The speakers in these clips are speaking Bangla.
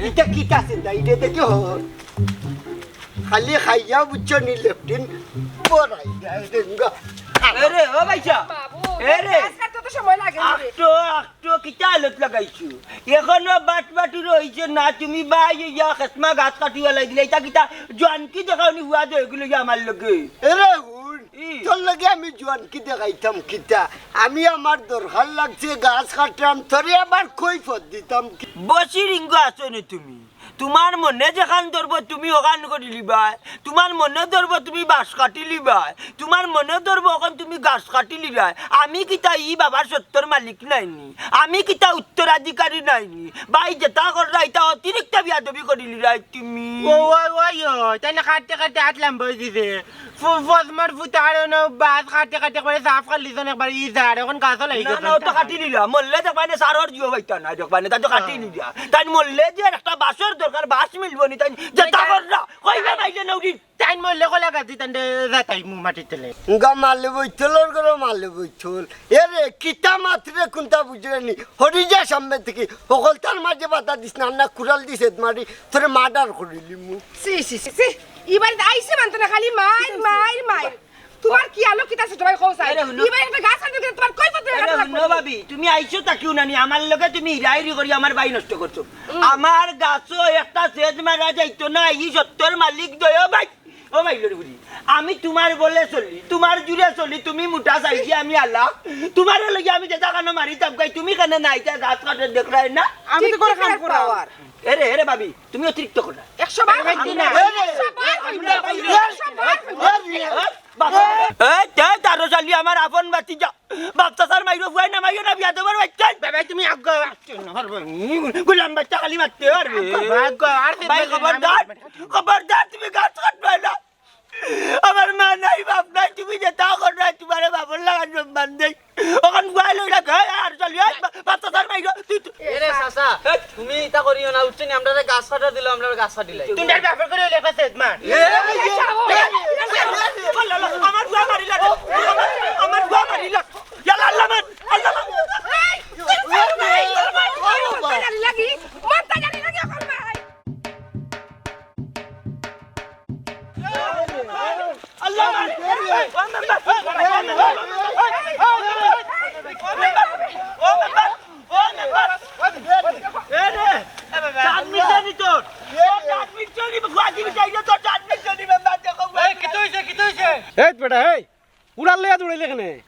এটা কি আছে না এটা দেখি হর খালি খাইয়া বুঝছো নি লেফটিন পড়াই আরে ও ভাইসা বাবু এরে গাছ কাটতে তো সময় লাগে না রে। আকটো কিটা আলত লাগাইছো এখনো বাটি রইছে না তুমি বাই ইয়া খেসমা গাছ কাটিয়া লাগিলে এটা কিটা জানকি দেখাওনি হুয়া দে এগুলো আমার লগে এরে হুন তোর লগে আমি জোয়ান কি দেখাইতাম কিতা আমি আমার দরকার লাগছে গাছ কাটতাম তোরে আবার কৈফত দিতাম বসি রিঙ্গ আছো নি তুমি তোমার মনে যেখান ধরব তুমি ওখান করে লিবা তোমার মনে ধরব তুমি বাঁশ কাটি লিবা তোমার মনে ধরব ওখান তুমি গাছ কাটি লিবা আমি কিতা ই বাবার সত্যর মালিক নাইনি আমি কিতা উত্তরাধিকারী নাইনি ভাই যেটা কররা এটা অতিরিক্ত বিয়াদবি করিলি রাই তুমি তাই না কাটতে কাটতে আটলাম বই দিছে ফসমার ফুটানো বাস কাটতে কাটতে করে সাফ করলি একবার ই যার এখন গাছ লাগি না না ও তো কাটি লিলা মরলে দেখবানে সারর জিও বাইতা না দেখবানে তা তো কাটি লিলা তাই মরলে যে একটা বাসর দরকার বাস মিলবো নি তাই যেটা কররা কইবা বাইলে নউরি তাই মরলে কলা গাছ দিতেন যাতাই মু মাটিতে গা মারলে বইতলর করে মারলে বইতল এরে কিতা মাত্রে কোনটা বুঝলেনি হরিজা সামনে থেকে সকল তার মাঝে বাতা দিস না কুড়াল দিছে মারি তোরে মার্ডার করিলি মু সি সি সি সি এবার আইছে মানতো না খালি মাইর মাইর মাইর তোমার কি আলো কিতা আছে তোমার কোসাই এবার একটা গাছ কাটতে গেলে তোমার কই পড়তে আরে নো ভাবি তুমি আইছো তাকিও নানি আমার লগে তুমি হিরাইরি করি আমার বাই নষ্ট করছো আমার গাছও একটা সেজ মারা যাইতো না এই সত্যর মালিক দয় ভাই ও ভাই লরি বুড়ি আমি তোমার বলে চলি তোমার জুড়ে চলি তুমি মুঠা চাইছি আমি আল্লাহ তোমার লগে আমি যেটা কানো মারিতাম কই তুমি কেন নাইতা গাছ কাটে দেখলাই না আমি তো করে কাম করাও আর এরে এরে ভাবি তুমি অতিরিক্ত করলা 100 বার কইছি না 100 বার তারো চালি আমার আপন বাতি যা বাচ্চা স্যার মাইরো ফুয়াই না মাইরো না বিয়া দেবার বাচ্চা বাবা তুমি আগ গুলাম বাচ্চা খালি মারতে পারবে ভাই খবরদার তুমি গাছ কাটবে না আমার মা নাই বাপ নাই তুমি যেটা করবে তোমার বাপর লাগান সম্মান দেই ওখান গুয়াই লই রাখ আর চলি বাচ্চা স্যার মাইরো এরে চাচা তুমি এটা করিও না উঠছেন আমরা গাছ কাটা দিলাম আমরা গাছ কাটিলাই তুমি বাপের করে লেখা সেট মার আমার গুয়া মারিলা আমার গুয়া মারিলা ইয়ালা আল্লাহ মান লাগি মনটা জানি লাগি এখন ভাই আল্লাহ মান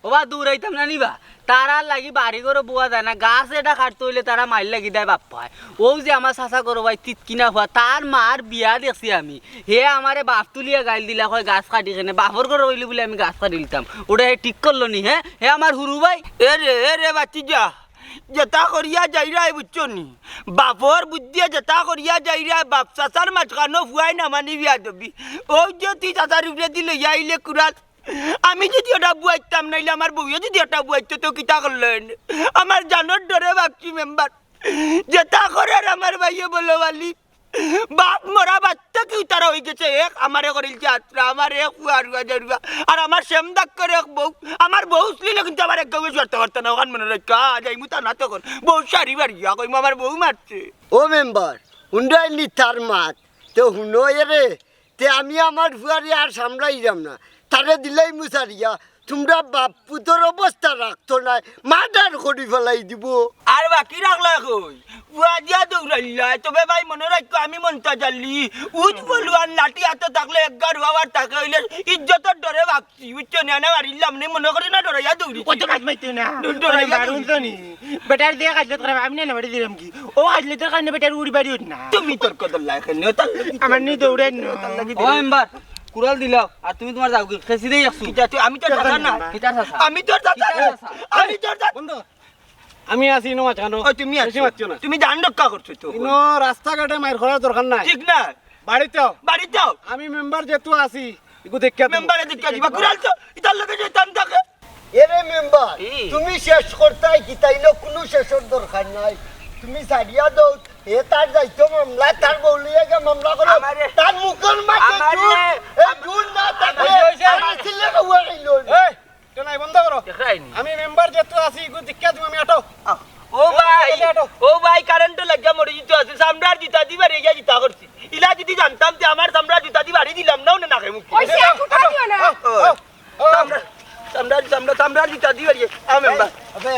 ওবা দূরাইতাম না নিবা তারা লাগি বাড়ি করে বোয়া যায় না গাছ এটা কাটতে হইলে তারা মাইল লাগি দেয় বাপ পায় ও যে আমার চাচা করো ভাই তিতকিনা হওয়া তার মার বিয়া দেখছি আমি হে আমারে বাপ তুলিয়া গাইল দিলা হয় গাছ কাটি কেনে বাপর করে হইলে বলে আমি গাছ কাটি দিতাম ওটা হে ঠিক করলো নি হ্যাঁ হে আমার হুরু ভাই এরে বাচ্চি যা যেটা করিয়া যাইরা বুঝছো নি বাপর বুদ্ধিয়া যেটা করিয়া যাইরা বাপ চাচার মাঝখানো ফুয়াই না মানি বিয়া দেবি ও যে তুই চাচার উপরে দিলে আইলে কুড়াল আমি যদি ওটা বুয়াইতাম নাইলে আমার বউয়ে যদি ওটা বুয়াইতো তো কিতা করলেন আমার জানোর ডরে ভাবছি মেম্বার যেটা করে আমার ভাইয়ে বলো বালি বাপ মরা বাচ্চা কি তারা হয়ে গেছে এক আমারে করিল যাত্রা আমার এক ফুয়ারুয়া জরুয়া আর আমার সেমদাক করে এক বউ আমার বউ স্লিলে কিন্তু আমার এক গবে জড়তে পারতো না ওখান মনে রাখা যাই মুতা না তখন বউ সারি বাড়িয়া কই আমার বউ মারছে ও মেম্বার হুন্ডাইলি তার মাত তো হুনো এরে তে আমি আমার ফুয়ারি আর সামলাইলাম না তারে দিলাই মুসারিয়া তোমরা বাপ পুতর অবস্থা রাখতো না মার্ডার করি ফেলাই দিব আর বাকি রাখলা কই বুয়া দিয়া দৌড়াইলা তবে ভাই মনে রাখো আমি মনটা জানলি উজ বলু আর লাঠি হাতে থাকলে একবার হওয়ার টাকা হইলে ইজ্জতের ডরে ভাবছি বুঝছো না না মারিলাম নি মনে করি না ডরাইয়া দৌড়ি কত কাজ মাইতে না বারুন তো নি বেটার দিয়ে কাজ করে আমি না বাড়ি দিলাম কি ও কাজলে তোর কানে বেটার উড়ি বাড়ি উঠ না তুমি তোর কত লাগে নে তার আমার নি দৌড়েন ও মেম্বার কুড়াল দিলাও আর তুমি তোমার যাও খেসি দেই আসছো আমি তোর দাদা না কিটা চাচা আমি তোর দাদা আমি তোর দাদা বন্ধু আমি আছি নো মাঝখানো ও তুমি আছো না তুমি জান রক্ষা করছো তো নো রাস্তাঘাটে মাইর করার দরকার নাই ঠিক না বাড়িতে যাও আমি মেম্বার যেহেতু আছি ইগো দেখা মেম্বারে দেখা দিবা কুড়াল তো ইতার লগে যে টান থাকে এরে মেম্বার তুমি শেষ করতাই কি তাইলে কোনো শেষের দরকার নাই তুমি সারিয়া দাও এ তার যাইতো মামলা তার বউলিয়া গে মামলা করো তার মুখের মাঝে জুন এই জুন না থাকে আমার ছেলে কই হইলো এই তো নাই বন্ধ করো দেখাইনি আমি মেম্বার যেহেতু আছি ইগো দেখা তুমি আমি আটো ও ভাই কারেন্ট লাগিয়া মরে যেতে আছে সামনের জুতা দিবার এই জুতা করছি ইলা যদি জানতাম যে আমার চামড়া জুতা দি বাড়ি দিলাম নাও না নাকে মুখ ওই সে ফুটা দিও না চামড়া জুতা দিবার মেম্বার আবে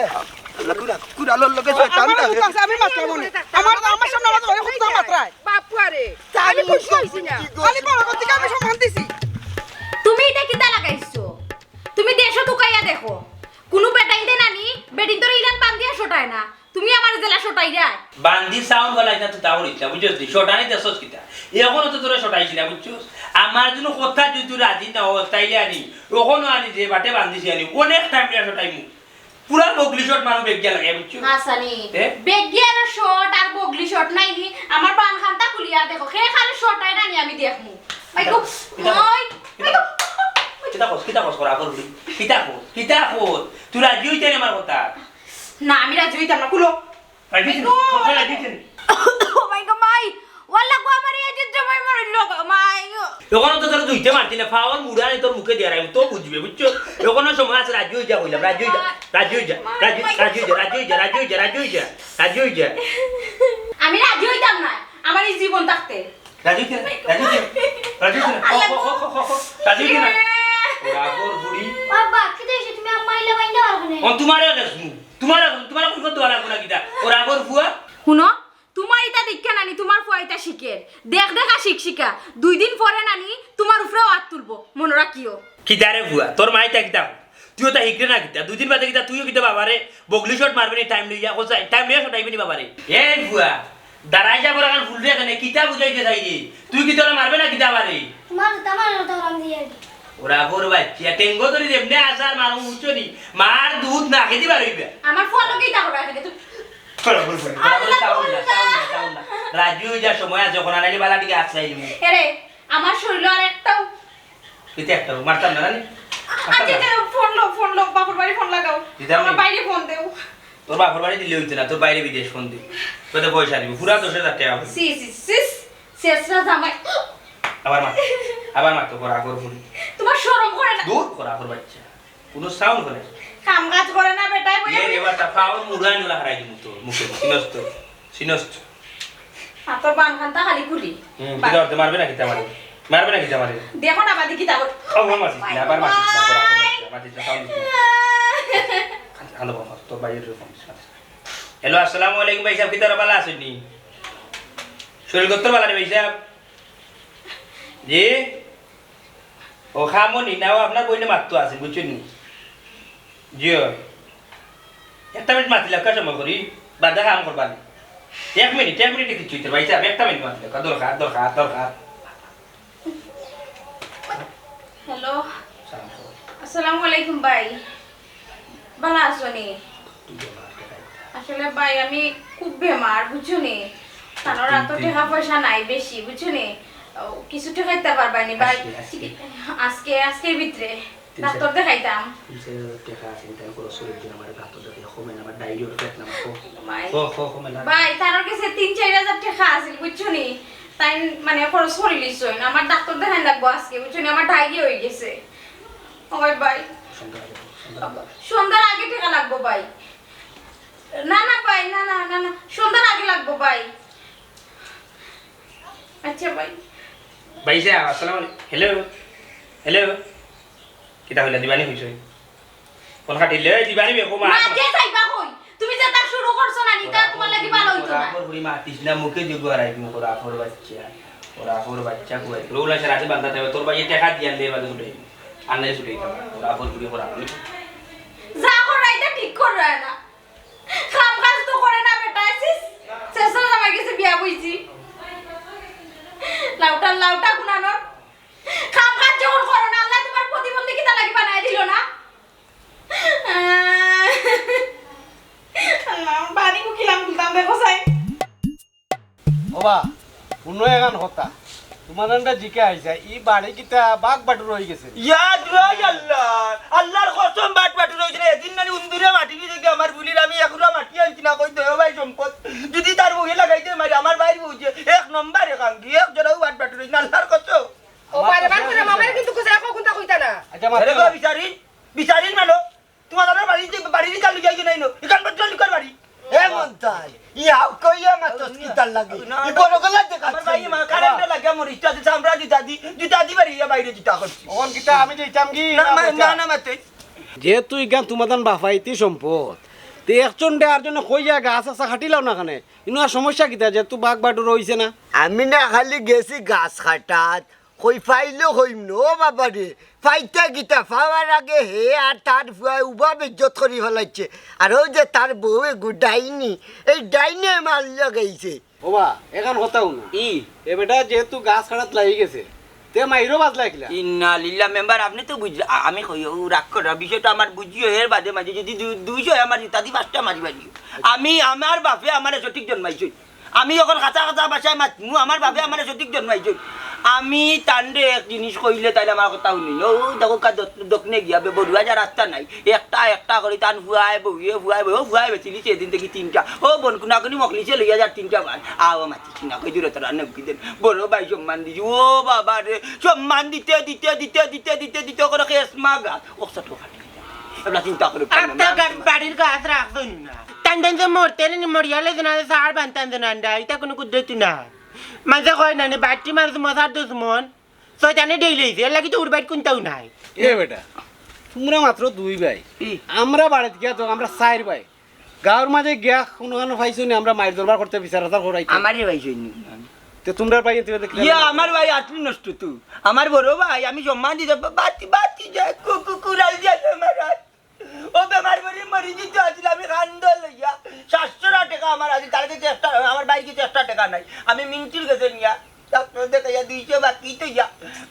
কুড়ালোর লোকে শয়তান আমি মাত্রা মনে আমার সামনে আমার ধরে খুব মাত্রায় বাপু আরে আমি খুশি হইছি না খালি বড় করতে আমি সম্মান দিছি তুমি এটা কিতা লাগাইছো তুমি দেশো টুকাইয়া দেখো কোনো বেটাইতে নানি বেটিন তোর ইরান বান্দিয়া শোটায় না তুমি আমার জেলা শোটাই যায় বান্দি সাউন্ড বলাই না তুই তাহলে ইচ্ছা বুঝছিস তুই শটানি দেশস কিতা এখনো তো তোরা শটাইছি না বুঝছিস আমার জন্য কথা যদি তুই রাজি না তাইলে আনি ওখানে আনি যে বাটে বান্দিছি আনি অনেক টাইম দিয়ে শটাইমু পুরা বগলি শট মানুষ বেগিয়া লাগে বুঝছিস হাসানি এ? বেগিয়ার শট আর বগলি শট নাই নি আমার বান খানটা খুলিয়া দেখো খে খালি শটাই নানি আমি দেখমু মাইকো ওই কিতা কস করা করবি কিতা কর তুই রাজি হইতে না আমার কথা না আমি রাজি হইতাম না কুলো রাজি হইতে ও মাই গড মাই ওয়াল্লা গো আমার এই যে জমাই মরিল মাই ওখানে তো তোর দুইটা মারতি না ফাওয়ার মুড়ানি তোর মুখে দিয়ে রাখবি তো বুঝবে বুঝছো ওখানে সময় আছে রাজি হয়ে যা কইলাম রাজি হয়ে যা আমি রাজি হইতাম না আমার এই জীবন থাকতে রাজি না ওরাগর বুড়ি বাবা কিতে এসে তুমি আম্মাইলা বাইন্দা পারবে না অন তোমারে গেছমু তোমার কই কত আলা কোনা কিটা ওরাগর বুয়া শুনো তোমার এটা দীক্ষা নানি তোমার ফুয়াইতা শিখের দেখ দেখা শিক্ষিকা 2 দিন পরে নানি তোমার উপরে হাত তুলবো মনে রাখিও কিটারে বুয়া তোর মাইতা কিটা তুইও তা হিকরে না কিটা 2 দিন বাদে কিটা তুইও কিটা বাবারে বগলি শট মারবি নি টাইম লইয়া কোসাই টাইম লইয়া শটাইবি নি বাবারে এই বুয়া দাঁড়াই যা বড় গান ফুল রে কেন কিটা বুঝাইতে চাই তুই কি তোরা মারবে না কিটা বারে তোমার দাম দিয়ে ওরাগর বাচ্চা টেঙ্গো ধরি এমনি আসার মানুষ উচ্চনি মার দুধ না খেতে পারবি আমার ফলো কি তা করবে এখানে তুই রাজু যা সময় আছে যখন আনালি বালা দিকে আসলাই আরে আমার শরীর আর একটাও কিতে একটা মারতাম না জানি আচ্ছা ফোন লো বাপুর বাড়ি ফোন লাগাও আমার বাইরে ফোন দেও তোর বাপর বাড়ি দিলে হইতো না তোর বাইরে বিদেশ ফোন দি তোতে পয়সা দিবি পুরা 10,000 টাকা হবে শেষরা জামাই আবার মার তো করা কর ফুল তোমার শরম করে না দূর করা কর বাচ্চা কোনো সাউন্ড করে কাম কাজ করে না বেটাই বলে এই এবার তা পাওয়ার মুড়ানি লা হারাই দিমু তোর মুখে সিনস্ত তোর বান খানটা খালি খুলি কিটা করতে মারবে না কিটা মারবে দেখো না বাদি কি তা করে ও মারছিস না আবার মারছিস না করা কর বাচ্চা মারছিস না সাউন্ড হ্যালো বাবা তোর বাইরের ফোন হ্যালো আসসালামু আলাইকুম ভাই সাহেব কিতারা ভালো আছেন নি শরীর করতে ভালো নেই ভাই সাহেব জি ও খামনি নাও আপনার বইনে মারতো আছে বুঝছেন নি জিও একটা মিনিট মাতিলে কাজ সময় করি বাদা কাম করবা 1 মিনিট কিছু হইতে ভাই সাহেব একটা মিনিট মাতিলে দরকার হ্যালো আসসালামু আলাইকুম ভাই ভালো আছো নি আসলে ভাই আমি খুব বেমার বুঝছো নি তানোর এত টাকা পয়সা নাই বেশি বুঝছো নি কিছু টাকা খাইতে পারবানি ভাই আজকের ভিতরে ডাক্তার দেখাইতাম ভাই তানোর কাছে 3-4 হাজার টাকা আছে বুঝছো নি তাই মানে খরচ করে লিছই না আমার ডাক্তার দেখাই লাগবো আজকে বুঝছো নি আমার ডায়রিয়া হয়ে গেছে ওই ভাই সন্ধ্যার আগে টাকা লাগবো ভাই না ভাই না সন্ধ্যার আগে লাগবো ভাই আচ্ছা ভাই সাহেব আসসালামু আলাইকুম হ্যালো কিটা হইলা দিবানি হইছে ফোন কাটিলে দিবানি বেকো মা মাঝে যাইবা কই তুমি যে তা শুরু করছো না নিতা তোমার লাগি ভালো হইতো না ওরা পুরি মাতিস না মুখে দিব আর আইবো ওরা বাচ্চা কই রোলা সারাতে বান্দা দেবে তোর ভাই টাকা দিয়া লে বাদে উঠে আনলে উঠে ওরা পুরি যা করাইতা ঠিক করে না কাম কাজ তো করে না বেটা আসিস শেষে আমার কাছে বিয়া বইছি লাউটা গুনানোর কাম কাজ যখন করো না আল্লাহ তোমার প্রতিবন্ধী কিতা লাগি বানায় দিল না আল্লাহ বাড়ি কুকিলাম গুলতাম দেখো সাই বাবা কোনো এগান হতা তোমার নামটা জিকে আইছা ই বাড়ি কিটা বাঘ বাটু রয়ে গেছে ইয়াদ রাই আল্লাহর কসম বাট রইছে এদিন নানি উন্দুরে মাটি দিকে আমার বুলির আমি একুরা মাটি আনছি না কই দয় ভাই সম্পদ যদি তার মুখে লাগাইতে মারি আমার বাইরে বুঝে 1 নম্বর একাঙ্গি এক জড়াও বাট রইছে আল্লাহর কসম ও বারে বার করে মামার কিন্তু কুছে রাখো কোনটা কইতা না আচ্ছা আরে গো বিচারিন মানো তোমার বাড়ি চালু যাই নাই নো এখান পর্যন্ত লিখার বাড়ি কেমন তাই ইহাও কইয়া মাতস কিতার লাগে ই বড় গলা আমার দেখাচ্ছে ভাই আমার কারেন্টে লাগে মরি ইচ্ছা দিছে আমরা জুতা দি বাড়ি বাইরে জুতা করছি ওন কিতা আমি যাইতাম কি না মাতে যেহেতু ইগান তোমাদান বাফাইতি সম্পদ তে একজন দে আর জন্য কই যায় গাছ আসা খাটিলাও না কানে ইনো আর সমস্যা কিতা যেহেতু বাঘ বাটুর হইছে না আমি না খালি গেছি গাছ কাটাত কই ফাইলো হইম নো বাবা রে ফাইতা গিতা ফাওয়ার আগে হে আর তার ফুয়ায় উবা বেজ্জত করি ফেলাইছে আর ওই যে তার বউ এগু ডাইনি এই ডাইনে মাল লাগাইছে ওবা এখন হতাও না এ বেটা যেহেতু গাছ কাটাত লাগি গেছে তে মাইরো বাজ লাগিলা ইন্না লিল্লাহ মেম্বার আপনি তো বুঝ আমি কই ও রাগ করা বিষয়টা আমার বুঝিও এর বাদে মাঝে যদি 200 আমার জুতা দি 5টা মারি বাড়ি আমি আমার বাপে আমারে সঠিক জন্মাইছি আমি যখন কাঁচা কাঁচা বাসায় মাতমু আমার বাপে আমারে সঠিক জন্মাইছি আমি তান্ডে এক জিনিস কইলে তাইলে আমার কথা শুনি ও দেখো দক্ষিণে গিয়া বড়ুয়া যা রাস্তা নাই একটা করে টান ফুয়াই ফুয়াই বেচিলি সেদিন থেকে 3টা ও বোন কুনাকুনি মকলিছে লইয়া যা 3টা বার আও মাতি কিনা কই দূরে তোরা নকি দেন বড় ভাই সম্মান দিছি ও বাবা রে সম্মান দিতে করে কেস মাগা ও সত ফাটি এবলা চিন্তা করে আপনার বাড়ির গাছ রাখবেন না টান যে মরতে নি মরিয়ালে না সার বানতান না এটা কোনো কুদ্দতি না মাঝে কয় না বাড়তি মানুষ মশার দুশ্মন শয়তানে ডেইলেছে এর লাগি তো উর বাইট কোনটাও নাই এ বেটা তোমরা মাত্র 2 ভাই আমরা বাড়িতে গিয়া তো আমরা 4 ভাই গাঁর মাঝে গিয়া কোনো কোনো পাইছো নি আমরা মাইর দরবার করতে বিচার আচার করাই আমারে ভাই শুনি তে তোমরা ভাই তুমি দেখলে ইয়া আমার ভাই আটলি নষ্ট তু আমার বড় ভাই আমি সম্মান দিতে বাতি যায় কুকুরাল যায় আমার ও বেমার মরি মরি দিতে আছিল আমি কান্দ লইয়া 700 টাকা আমার আছে তার কাছে একটা আমার ভাই কাছে 1 টাকা নাই আমি মিন্টির কাছে নিয়া ডাক্তার দেখাইয়া 200 বাকি তো ইয়া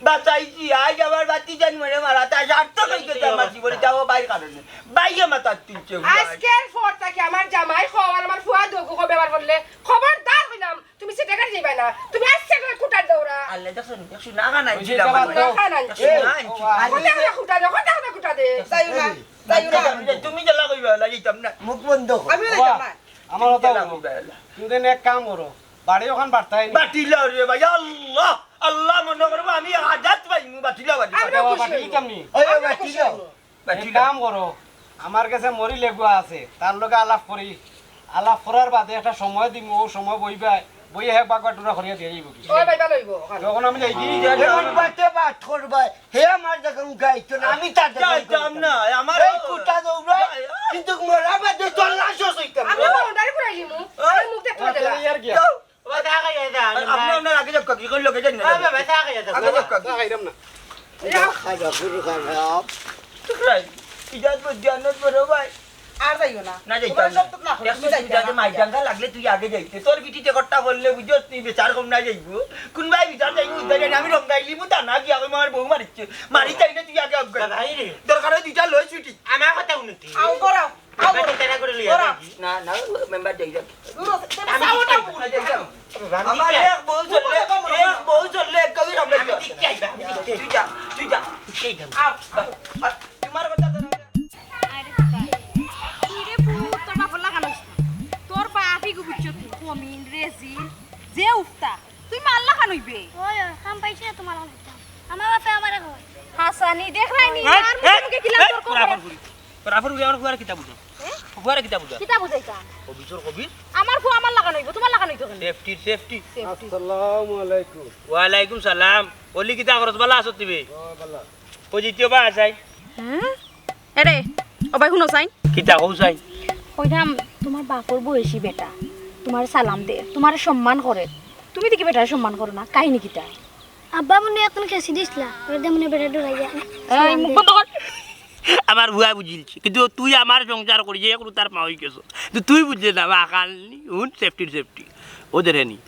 বাঁচাইছি আজ আমার বাতি জান মরে মারা তা সার্থক হয়ে গেছে আমার জীবনে যাও বাইর কারণে বাইরে মাথা তুলছে আজকের পর থেকে আমার জামাই খাওয়ার আমার ফুয়া দগু কো ব্যবহার করলে খবরদার হইলাম তুমি সেটা কার যাইবা না তুমি আসছে করে কুটার দৌড়া আল্লাহ দেখছো না না কুটা দে তুমি জ্বালা কইবা লাগিতাম না মুখ বন্ধ কর। আমি যাইতাম না আমার কথা তুমি এক কাম করো বাড়ি ওখান বাড়তাই বাটিলা রে ভাই আল্লাহ আল্লাহ মনে করবো আমি আজাদ পাইমু বাটিলা বাটি বাড়ি কামনি ওই বাটি দাও এক কাম করো আমার কাছে মরি লেগুয়া আছে তার লগে আলাপ করি আলাপ করার বাদে একটা সময় দিম ও সময় বইবা বই এক বাগ বাটুরা করিয়া দিয়ে যাইব কি ওই ভাইবা লইব যখন আমি যাই এখন বাটে বাট করবা হে আমার যখন গাইতো না আমি তার যাইতাম না আমার এই কুটা দৌড়া কিন্তু মোরা বাদে তোর লাশ হইতাম আমি বাউন্ডারি করাইলি মু আমি মুখ দেখতে দিলা ইয়ার কি কথা কইয়া যা আপনার আগে যাক কি কইলো কে জানি না বাবা কথা কইয়া যা আগে যাক খাইরাম না খাজা ফুরু খারাপ রাই ইজাজ বজানত বড় ভাই আর যাইও না না যাইতাম না একটু যাইতে মাইজাঙ্গা লাগলে তুই আগে যাইতে তোর বিটিতে কট্টা বললে বুঝছ তুই বেচার কম না যাইবো কোন ভাই বিচার যাইবো উদ্ধার আমি রঙ্গাইলি মু তা না কি আগে আমার বউ মারিছে মারি চাইলে তুই আগে অজ্ঞান ভাই রে দরকার হয় দুইটা লই ছুটি আমার কথা উন্নতি আও করো আও আমি তেরা করে লিয়া না না মেম্বার যাই যাক আমি সাউটা আমার এক বউ চললে কবি রঙ্গাই তুই যা আও তোমার কথা তো ইরে পুত তোর বাপ লাগানো তোর বাপই গো বুঝছো তুই কমিন রেজিল যে উফতা তুই মাল লাগানো হইবে ওই কাম পাইছে না তোমার আমার বাপে আমারে কয় হাসানি দেখ রাইনি আর মুখে কিলা তোর কো রাফর উড়ে আমার ফুয়ার কিতাব বুঝো ফুয়ার কিতাব বুঝো কিতা বুঝাইতা কবিচর কবি আমার ফু আমার লাগানো হইব তোমার লাগানো হইতো কেন সেফটি আসসালামু আলাইকুম ওয়া আলাইকুম সালাম ওলি কিতা করছ বালা আছো তুমি পজিটিভ বা আছাই হ্যাঁ এরে ও ভাই শুনো সাইন কিতা কইছাই কইরাম তোমার বাপর বয়সী বেটা তোমার সালাম দে তোমার সম্মান করে তুমি দেখি বেটার সম্মান করো না কাহিনী কিতা আব্বা মনে এখন খেসি দিছলা ওর দে মনে বেড়া ডরাই যায় এই মুখ বন্ধ কর আমার ভুয়া বুঝিলছি কিন্তু তুই আমার সংসার করি যে কোনো তার পাওয়াই গেছো তুই বুঝলে না আকাল হুন সেফটি ওদের নি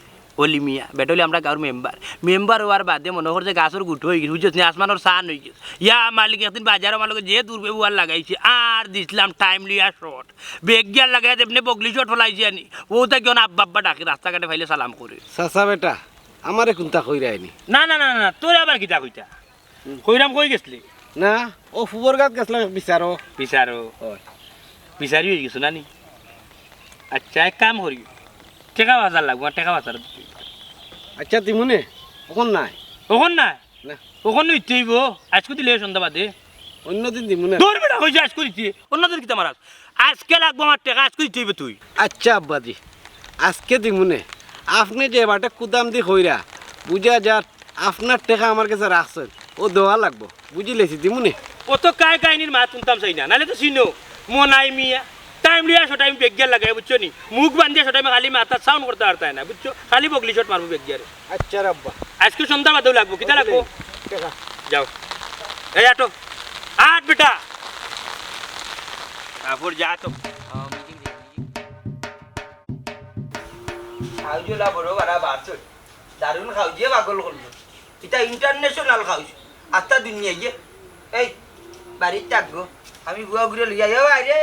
ওলি মিয়া বেটলি আমরা গাঁর মেম্বার হওয়ার বাদে মনে কর যে গাছের গুটো হয়ে গেছে বুঝছিস আসমানোর সান হয়ে গেছে ইয়া মালিক একদিন বাজার আমার যে দুর্ব্যবহার লাগাইছে আর দিছিলাম টাইমলি আর শর্ট বেগ গিয়ার লাগাই এমনি বগলি শর্ট ফলাইছি আনি ও তা কেন আব্বা ডাকে রাস্তাঘাটে ফাইলে সালাম করে চাচা বেটা আমারে কোনটা কইরাইনি না না না না তোর আবার কিতা কইতা কইরাম কই গেছলি না ও ফুবর গাত গেছলাম বিচারো বিচারি হয়ে গেছো নানি আচ্ছা এক কাম করি টেকা বাজার লাগবো টেকা বাজার আচ্ছা তিমুনে ওখন নাই ওখান না না ওখানে ইচ্ছেইব আজকে দিলে সন্ধ্যা বাদে অন্যদিন দিমুনে তোর বেটা হয়েছে আজ করিছি অন্যদের কিতা মারাস আজকে লাগবো আমার টাকা আজকে দিবি তুই আচ্ছা আব্বাজি আজকে দিমুনে আপনি যে এবারটা কুদাম দি হইরা বুঝা যার আপনার টাকা আমার কাছে রাখছেন ও দেওয়া লাগবো বুঝিলেছি দিমুনে ও তো কায় কাহিনীর মা তুলতাম চাই না নাহলে তো চিনো মনাই মিয়া টাইম লিয়া সো টাইম বেগ গিয়ার লাগাই বুঝছো নি মুখ বান্ধিয়া সো টাইমে খালি মাথা সাউন্ড করতে পারতাই না বুঝছো খালি বগলি শট মারবো বেগ গিয়ারে আচ্ছা আব্বা আজকে সন্ধ্যা বাদেও লাগবো কিতা লাগবো যাও এই আটো আট বেটা তারপর যা তো খাউজলা বড় বাড়া বাড়ছো দারুণ খাউজিয়ে পাগল করলো এটা ইন্টারন্যাশনাল খাউজ আত্মা দুনিয়া গিয়ে এই বাড়ির থাকবো আমি গুয়া ঘুরে লইয়া যাবো আরে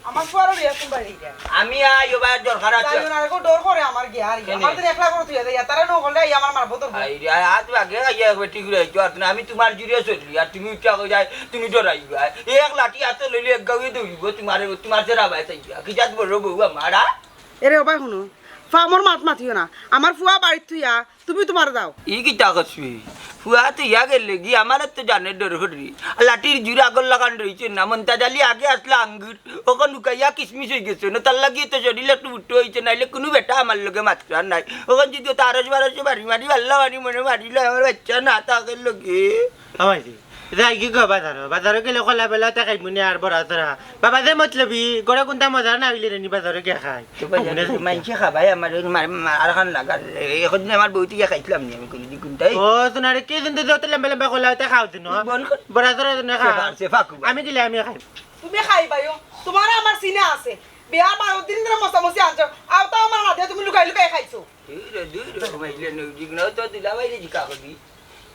আমার ফুয়ারও বিয়া কোন বাড়ি গিয়া আমি আই এবার দরকার আছে তাই না ডোর করে আমার গিয়া আর গিয়া আমার তো একলা করে তুই যাই তারা ন হলে আমার মারবো তোর আই রে আজ আগে আইয়া বেটি ঘুরে আইছো আর আমি তোমার জুড়ে চলি আর তুমি উঠা কই যায় তুমি ডরাইবা এক লাঠি হাতে লইলে এক গাউয়ে দৌড়িব তোমার জেরা বাই চাই কি জাত বড় বউ আমারা এরে ওবাই শুনো ফামর মাত মাতিও না আমার ফুয়া বাড়ি তুইয়া তুমি তোমার দাও ই কি তাকসবি ফুয়া তো ইয়া গেলে কি আমার তো জানে ডর হরি লাঠির জুড়ে আগল লাগান রয়েছে না মন্তা জালি আগে আসলে আঙ্গুর ওখান লুকাইয়া কিসমিস হয়ে গেছে না তার লাগিয়ে তো শরীরে একটু উঠতে হয়েছে নাইলে কোনো বেটা আমার লোকে মাত্র আর নাই ওখান যদি তারস বারসে বাড়ি মারি ভাল্লা বাড়ি মনে মারিলে আমার বাচ্চা না তাকের লোকে আমাইছি যাই কি গো বাজারে গেলে খোলা বেলা তাকাই মুনি আর বড় ধরা বাবা যে মতলবি গড়ে কোনটা মজা না হইলে নি বাজারে গিয়া খাই মাইছে খাবাই আমার আর খান লাগার এখন আমার বউটি খাইছিলাম নি আমি কোনদিন কোনটাই ও সোনারে কি দিন দিতে লম্বা লম্বা খোলা হইতে খাও দিন বড় ধরা না খা আমি গেলে আমি খাই তুমি খাইবাইও তোমার আমার সিনা আছে বিয়া 12 দিন ধরে মশা মশি আনছো আর তাও আমার না তুমি লুকাই লুকাই খাইছো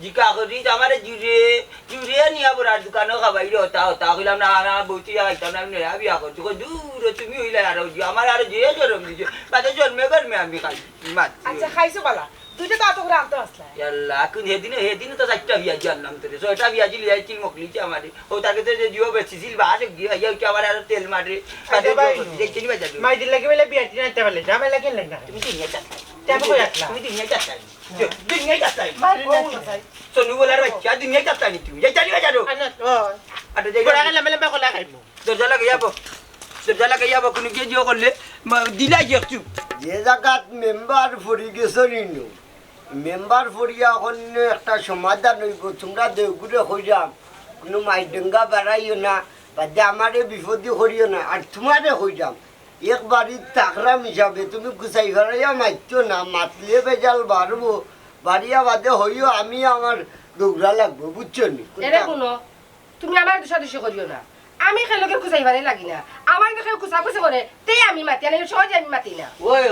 জিকা করি আমার জুড়ে নিয়ে বড়ার দোকানও খাবাই হতা হতা কইলাম না আমার বউটি খাইতাম না আমি বিয়া করছি দূর তুমি হইলে আর আমার আর যে জরম দিছে বাদে জন্মে গরমে আমি খাই আচ্ছা খাইছো বালা দুইটা তো আতো করে আনতে আসলা ইয়াল্লা কোন হেদিন তো চারটা বিয়াজি আনলাম তোরে ছয়টা বিয়াজি লিয়াইছি মকলিছি আমারে ও তাকে তো যে জিও বেচিছিল বাসে গিয়ে আইয়া কি আমার আর তেল মারে বাদে দেখছিনি বাজা মাই দিলে কি বলে বিয়া দিতে পারলে জামাই লাগে না তুমি তিন হাজার টাকা কই রাখলা তুমি 2,000 সোনু বলার বাচ্চা 2,000 নি তুমি যাই বাজা রো আনা ও আটা যাই বড় লম্বা লম্বা খোলা খাইবো দরজা লাগে যাবো কোনো কে জিও করলে দিলাই যাচ্ছু যে জায়গাত মেম্বার ফরি গেছো নিনু মেম্বার ফরিয়া এখন একটা সমাধান হইব তোমরা দেউগুড়ে হইলাম কোনো মাইডেঙ্গা বাড়াইও না বাদে আমারে বিপদে করিও না আর তোমারে হইলাম এক বাড়ির তাকরাম হিসাবে তুমি গুছাই ফেলাইয়া মারতো না মাতলে বেজাল বাড়বো বাড়িয়া বাদে হইও আমি আমার দৌড়া লাগবো বুঝছো নি এরে শুনো তুমি আমার দুশো করিও না আমি খেলোকে খুঁজাইবারে লাগি না আমার দেখে খুঁজা খুঁজে করে তে আমি মাতি আনি সহজে আমি মাতি না ওই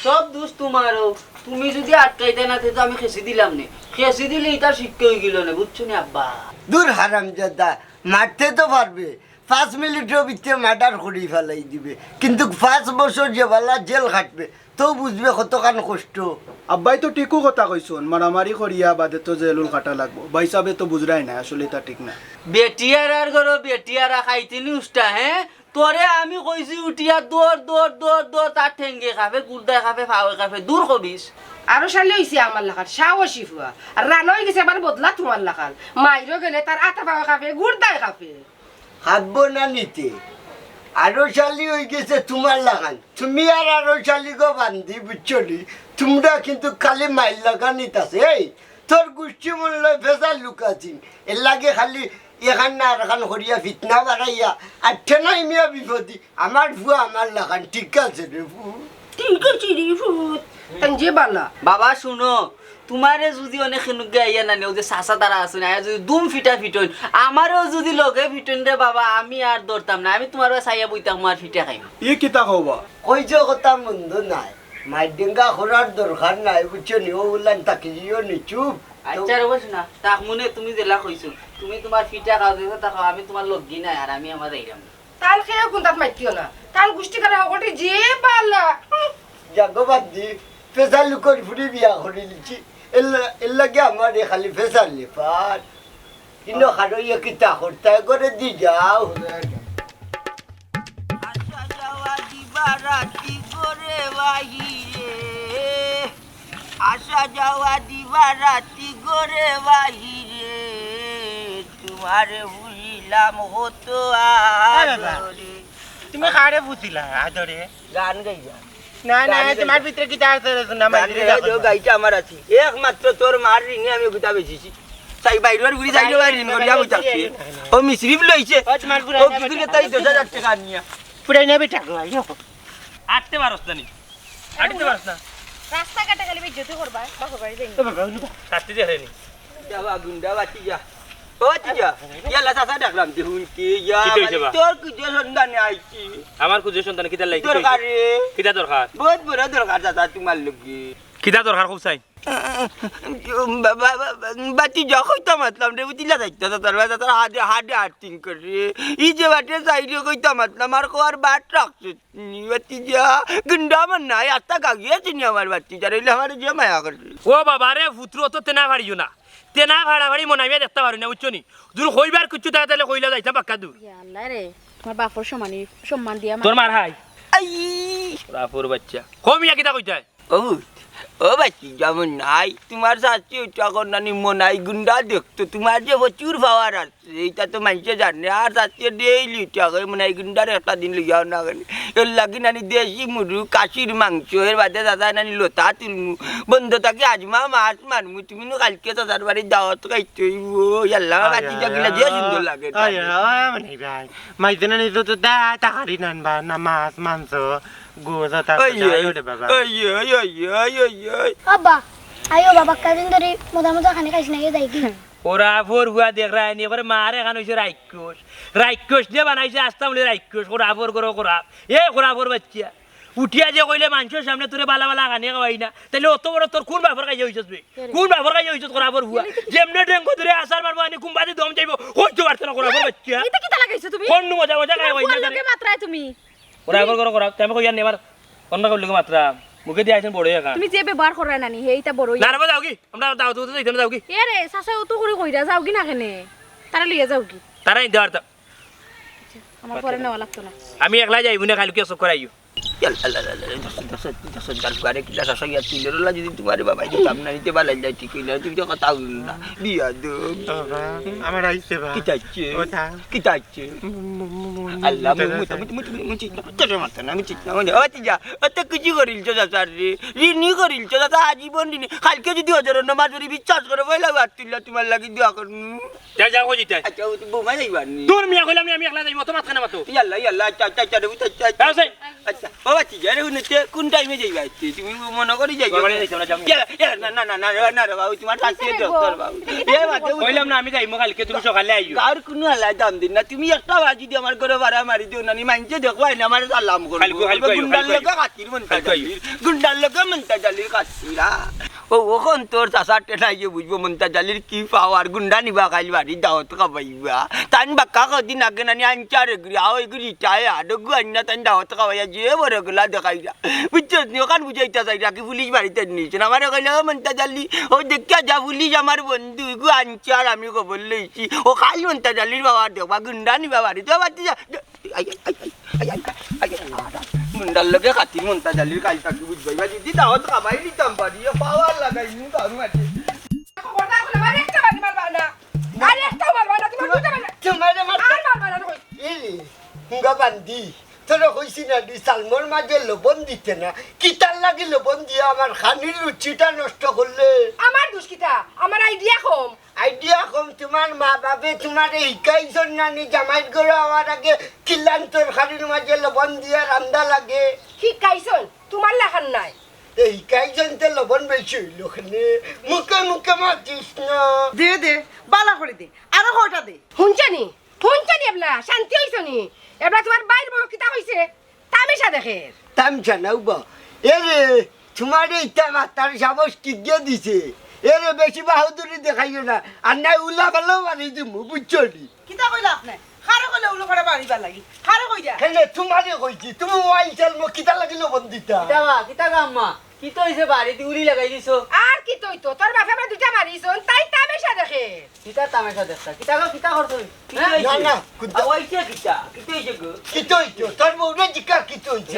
সব দোষ তোমারও তুমি যদি আটকাইতে না তো আমি খেসি দিলাম নে খেসি দিলে এটা শিক্ষা হয়ে গেল না বুঝছো না আব্বা দূর হারাম জাদা মারতে তো পারবে 5 মিনিটের ভিতরে মার্ডার করে ফেলাই দিবে কিন্তু 5 বছর যে বালা জেল খাটবে তো বুঝবে কতখান কষ্ট আব্বাই তো ঠিকও কথা কইছুন মারামারি করিয়া বাদে তো জেলুল কাটা লাগবো ভাই সাহেব তো বুঝরাই না আসলে এটা ঠিক না বেটিয়ার ঘর বেটিয়ারা খাইতিনি উষ্টা হ্যাঁ তোরে আমি কইছি উঠিয়া দৌড় তার ঠেঙ্গে খাবে গুড়দায় খাবে ফাওয়ে খাবে দূর কবিস আরো শালি হইছে আমার লাখার সাহসী ফুয়া আর রানো হয়ে গেছে আবার বদলা তোমার লাখার মাইরও গেলে তার আটা পাওয়া খাবে গুড়দায় খাবে খাবো না নিতে আরো শালি হয়ে গেছে তোমার লাগান তুমি আর আরো শালি গো বান্ধি বুঝছো নি তোমরা কিন্তু খালি মাইল লাগা নিতাছে এই তোর গোষ্ঠী মূল্য ফেসার লুকাছিন এর লাগে খালি এখান না আর এখান করিয়া ফিতনা বাড়াইয়া আর ঠেনাই মিয়া বিপদি আমার ভুয়া আমার লাগান ঠিক আছে রে ঠিক আছে রে ফুট যে বালা বাবা শুনো তোমারে যদি অনেক খেনুকে আইয়া না নেও যে চাচা তারা আছে না যদি দুম ফিটা ফিটন আমারও যদি লগে ফিটন রে বাবা আমি আর দৌড়তাম না আমি তোমার চাইয়া বইতাম আমার ফিটা খাইম ই কিতা হবা কইছ কথা মন্দ নাই মাইডেঙ্গা করার দরকার নাই বুঝছো নি ও বললেন তাকে জিও নি চুপ আচ্ছা রে বস না তাক মনে তুমি জেলা কইছো তুমি তোমার ফিটা খাও দেখো তা খাও আমি তোমার লগি নাই আর আমি আমার যাইরাম তাল খেয়ে কোনটাত মাইতিও না তাল গোষ্ঠী করে হকটি যে বালা জাগবাদ দি ফেসার লুকর ফুরি বিয়া করে লিছি এর লাগে আমার খালি ফেসার লিপার কিন্তু খারো ইয়ে কিতা করতে করে দি যাও আসা যাওয়া দিবারাতি করে বাহিরে আসা যাওয়া দিবারাতি করে বাহিরে তোমারে ভুলি পাইলাম কত আদরে তুমি কারে বুঝিলা আদরে গান গাইয়া না না তোমার ভিতরে কি তার না গাইটা আমার আছে একমাত্র তোর মার ঋণে আমি গুতা বেচিছি চাই বাইরের গুড়ি যাইলে ঋণ করিয়া বুঝাচ্ছি ও মিশ্রিপ লইছে ও বিক্রি তাই 10,000 টাকা নিয়া পুরাই নেবে টাকা আটতে পারস না নি আটতে পারস না রাস্তা কাটা খালি বেজ্জতি করবা বাপের বাড়ি যাই শাস্তি দিয়ে নি যাবা গুন্ডা বাতি যা ও যা ইয়ালা চাচা দেখলাম দেখুন কি ইয়া কি হইছে বা? তোর কি সন্ধানে আইছি আমার কুজে সন্তান কিতা লাগি দরকার কিতা দরকার বহুত বড় দরকার চাচা তোমার লগে কিতা দরকার খুব চাই বাতি যা কইতা মাতলাম রে বুঝিলা যাইতা তার বাজা তার হাডে হাডে আর্টিং করে ই যে বাটে সাইডে কইতা মাতলাম আর কোয়ার বাট রাখছে বাতি যা গুন্ডা মান নাই আত্তা গাগিয়েছে নি আমার বাতি যা রইলে আমার যে মায়া করে ও বাবা রে পুত্র তো তেনা ভাড়িও না তেনা ভাড়া ভাড়ি মনাইয়া দেখতে পারি না বুঝছো নি দূর হইবার কিছু তাহলে কইলা যাইতাম পাক্কা দূর আল্লাহ রে তোমার বাপর সম্মান দিয়া তোর মার হাই আই রাফুর বাচ্চা কমিয়া কিতা কইতাই ও বাচ্চি যেমন নাই তোমার শাস্তি ওইটা নানি মনাই গুন্ডা দেখতো তোমার যে প্রচুর পাওয়ার আছে এইটা তো মানুষে জানে আর শাস্তি ডেইলি টাকা মনাই গুন্ডার একটা দিন লিয়াও না কেন এর লাগি নানি দেশি মুরু কাশির মাংস এর বাদে দাদা নানি লতা তুলমু বন্ধ থাকি আজমা মাছ মারমু তুমি কালকে দাদার বাড়ি দাওয়াত খাইতে হইব আল্লাহ বাচ্চি জাগিলা যে সুন্দর লাগে মানে ভাই মাইজনা নিতো তো দা টাকারি নানবা না মাছ মাংস গোজা তা বাবা আব্বা আইও বাবা কদিন ধরে মোদা মোদা খানে খাইছ না যাই কি ওরা ফোর হুয়া দেখ রায় নি করে মার এখান হইছে রাইকোশ রাইকোশ দিয়ে বানাইছে আস্তা বলে রাইকোশ ওরা ফোর করো করা এ ওরা ফোর বাচ্চা উঠিয়া যে কইলে মানুষের সামনে তোরে বালা বালা খানে খাওয়াই না তাহলে অত বড় তোর কোন বাপর কাজে হইছস বে কোন বাপর কাজে হইছস ওরা ফোর হুয়া যেমনে ডেঙ্গো ধরে আসার মারবো আনি কুম্বাদি দম যাইবো হইতো পারছ না ওরা ফোর বাচ্চা এটা কি তা লাগাইছো তুমি কোন মজা মজা খাই হই না লোকে মাত্রায় তুমি ওরা ফোর করো করা তুমি কইয়া নেবার কোন না কইলে মাত্রা মুখে দিয়ে আইছেন বড় একা তুমি যে ব্যবহার করা নানি হেইটা বড় না রে যাও কি আমরা দাও তো যাইতাম যাও কি এ রে সাসা তো করে কইরা যাও কি না কেনে তারা লিয়ে যাও কি তারাই দেওয়ার তো আমার পরে নেওয়া লাগতো না আমি একলা যাইব না খালি কি সব করাইও যদি তোমার বাবা সামনে নিতে পারলেন যাই ঠিক হইলে তুমি তো কথা বল না বিয়া দো আমার আইছে বা কি চাইছে কি চাইছে আল্লাহ কিছু করিলছো দাদা রে ঋণই করিলছো দাদা আজীবন ঋণী কালকে যদি অজর নামাজ পড়ি বিশ্বাস করে বইলা বাদ তুললা তোমার লাগি দোয়া করুন যাও যাও কই যাই আচ্ছা বৌমা যাইবার নি দূর মিয়া কইলাম আমি একলা যাইব তো মাথা না মাতো ইয়াল্লা ইয়াল্লা আচ্ছা আচ্ছা আচ্ছা যাও যাই আচ্ছা ও বাচ্চি যারে উনিতে কোন টাইমে যাইবা তুমি মনে করি যাইবা বাবা যাইছো না যাও না না না না না রে বাবু তোমার শাস্তি ডক্টর বাবু এ বাদে কইলাম না আমি যাইব কালকে তুমি সকালে আইও আর কোনো আলাই দাম দিন না তুমি একটা বাজি দিয়ে আমার ঘরে ভাড়া মারি দিও না মাইনছে দেখো আইনা আমার সালাম করবো গুন্ডার লোকে কাতির মনটা জালির গুন্ডার লোকে মনটা জালির কাতিরা ও ওখন তোর চাষার টেনা গিয়ে বুঝবো মনটা জালির কি পাওয়ার গুন্ডা নিবা খাইল বাড়ি দাওয়াত খাবাইবা তান বাক্কা কদিন আগে নানি আনচার এগুলি আও এগুলি চায় আডগু আইনা তান দাওয়াত খাবাইয়া যে বড় গুলা দেখাইরা বুঝছিস নি ওখান বুঝাইতা চাই রাখি পুলিশ বাড়িতে নিয়েছে আমার কইলে মনটা জালি ও দেখা যা পুলিশ আমার বন্ধু গু আনচার আমি খবর লইছি ও খালি মনটা জালির বাবা দেখবা গুন্ডা নিবা বাড়ি তো বাড়ি যা গুন্ডার লোকে খাতির মনটা জালির কাল থাকি বুঝবাইবা যদি দাওয়াত খাবাই দিতাম পারি পাওয়ার লাগাই নি দারু মাটি খবরদার করে মানে একটা বাড়ি মারবা না আর একটা মারবা না তুমি দুটা মারবা তোমার আর মারবা না কই ইলি হুঙ্গা বান্দি তোরা কইছি না দি সালমর মাঝে লবণ দিতে না কিতার লাগি লবণ দিয়ে আমার খানির রুচিটা নষ্ট করলে আমার দুষ্কিতা আমার আইডিয়া কম আইডিয়া কম তোমার মা বাপে তোমার শিকাইছন নানি জামাইত গড়ে আমার আগে কিলান তোর খানির মাঝে লবণ দিয়ে রান্দা লাগে শিকাইছন তোমার লেখান নাই এই শিকাইছন তে লবণ বেশি হইল খানে মুখে মুখে মাতিস না দে দে বালা করে দে আরো কয়টা দে শুনছনি এবলা শান্তি হইছনি এবলা তোমার বাইর বড় কিতা হইছে তামেশা দেখে তামছা নাউবা এরে তোমার এইটা মাতার সাবস কি দিয়ে দিছে এরে বেশি বাহাদুরি দেখাইও না আর নাই উলা ভালো মারি দিমু বুঝছো নি কিতা কইলা আপনি খারে কইলে উলো করে বাড়িবার লাগি খারে কই যা হেলে তোমারে কইছি তুমি ওয়াইছাল মো কিতা লাগিলো বন্দিতা কিতা গাম্মা কি তো হইছে বাড়িতে উড়ি লাগাই দিছো আর কি তইতো তোর বাপে আমরা দুটা মারিছন তাই তামেশা দেখে কিতা তামাশা দেখতা কিতা করছ না না কুদা ওইছে কিটা কিটা হইছে গো কিতো হইছো তোর বউরে জিকা কিতো হইছে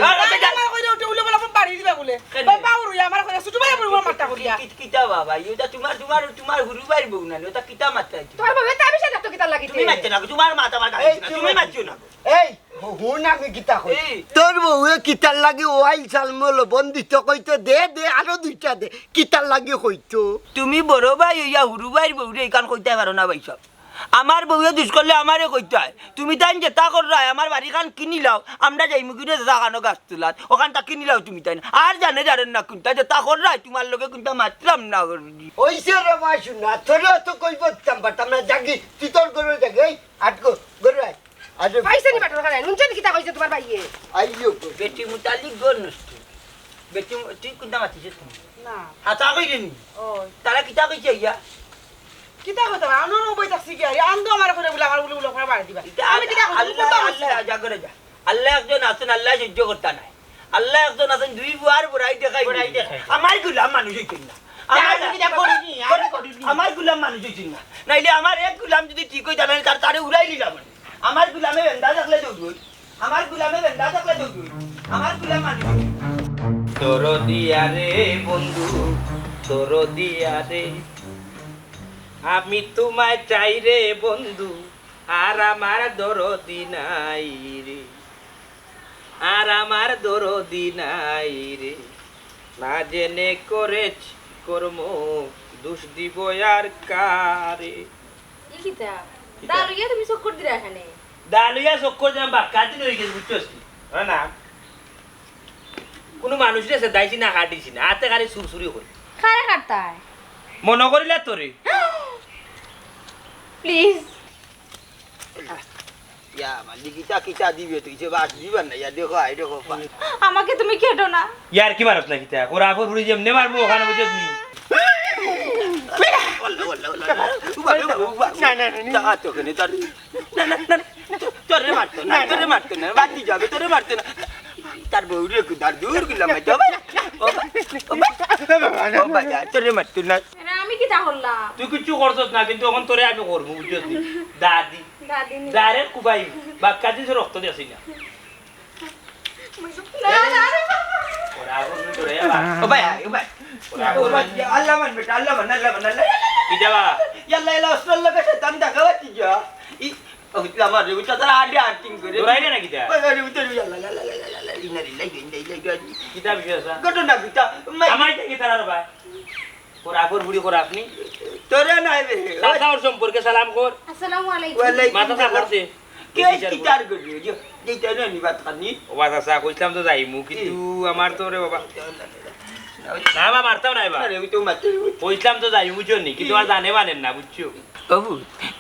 আমার কইলে উঠে উলো বলা বাড়ি দিবা বলে বাবা রুই আমার কইলে সুটু বাড়ি বলবো মারটা করিয়া কিটা বাবা এটা তোমার হুরু বাইর বউ না ওটা কিটা মাত্রা তোর বাপে তামেশা দেখতো কিতা লাগিতে তুমি মারছো না তোমার মাথা আমার গাড়ি তুমি মারছো না এই হুন আমি গীতা কই তোর বউয়ে কিতার লাগে ওয়াইল চালমল বন্দিত কইতো দে দে আরো দুইটা দে কিতার লাগে কইতো তুমি বড় ভাই হইয়া হুরু ভাইয়ের বউরে এইখান কইতে পারো না ভাই সব আমার বউয়ে দুষ করলে আমারে কইতে হয় তুমি তাই যেটা কররা আমার বাড়িখান কিনি লাও আমরা যাই মুখিনে জাগানো গাছ তোলাত ওখানটা কিনি লাও তুমি তাই আর জানেন না কোনটা যেটা কররা তোমার লগে কোনটা মাত্রাম না ওইসে রে মা শুনা তোর তো কইব তাম্বাটা না জাগি তুই তোর করে জাগে এই আটকো গরে আয় আজ পাইছে নি বাটর খানে নুনচেন কিতা কইছে তোমার ভাইয়ে আইও বেটি মুতালিক গর নষ্ট বেটি তুই কোনটা মাতিছিস তুমি না হাতা কইলেনি ও তারা কিতা কইছে ইয়া কিতা কথা আনো নো বই তাকছি কি আরে আন্দো আমার করে বলে আমার বলে বলে করে বাড়ি দিবা আমি কিতা কথা আল্লাহ যা করে যা আল্লাহ একজন আছেন আল্লাহ সহ্য করতে নাই আল্লাহ একজন আছেন দুই বুয়ার বুড়াই দেখাই আমার গুলাম মানুষ হইতেন না আমার গুলাম মানুষ হইতেন না নাইলে আমার এক গুলাম যদি ঠিক হইতা না তারে উড়াই দিলাম আমার গুলামে বেন্দা থাকলে দৌড় আমার গুলামে বেন্দা থাকলে দৌড় আমার গুলাম মানুষ তোর দিয়া রে বন্ধু তোর দিয়া রে আমি তোমায় চাই রে বন্ধু আর আমার দরদি নাই রে আর আমার দরদি নাই রে না জেনে করেছ কর্ম দোষ দিব আর কারে কিতা দালুইয়া তুমি চক্কর দিরা এখানে দালুইয়া চক্কর দিলাম বাক্কাতি হয়ে গেছে বুঝছস না কোনো মানুষ রে দাইছি না কাটিছি না হাতে খালি সুরসুরি করে খারে কাটতায় মনে করিলে তোরে প্লিজ ইয়া মালিকিটা কিটা দিবে তুই যে বাস দিবেন না ইয়া দেখো আই দেখো আমাকে তুমি কেটো না ইয়ার কি মারছ না কিটা ওরা আপর পুরি যেমনে মারবো ওখানে বুঝছ নি তোরে মারতো না বাতি যাবে তোরে মারতো না তার বউরে কুদার দূর গেলাম তোরে মারতো না আমি কিতা করলাম তুই কিছু করছস না কিন্তু এখন তোরে আমি করবো বুঝছ দাদি দাদি দারে কুবাই বাক্কা দিছে রক্ত দিছি না ওরা বন্ধ করে ও ভাই আল্লাহ মান বেটা আল্লাহ মান কি যাবা ইয়াল্লা ইলা রাসূলুল্লাহ কে শয়তান দেখাওয়াতি যা ই ও আমার রে উচ্চ তারা আডি আর্টিং করে দৌড়াইলে না কিটা ওই রে উত্তর ইয়াল্লা লা ইনারি লাই কিটা বিষয় ঘটনা কিটা আমার কি তারা রে ভাই ওরা আপর বুড়ি করে আপনি তোরে নাই রে দাদা ওর সম্পর্কে সালাম কর আসসালামু আলাইকুম ওয়ালাইকুম মাথা সামনে কে কিটার গড়ি যে যেটা নি বাত কানি ও বাবা সা কইতাম তো যাইমু কিন্তু আমার তো রে বাবা না মা মারতাম না এবার আরে ওই তো মারতে কইতাম তো যাইমু বুঝছনি কিন্তু আর জানে মানেন না বুঝছো বাবু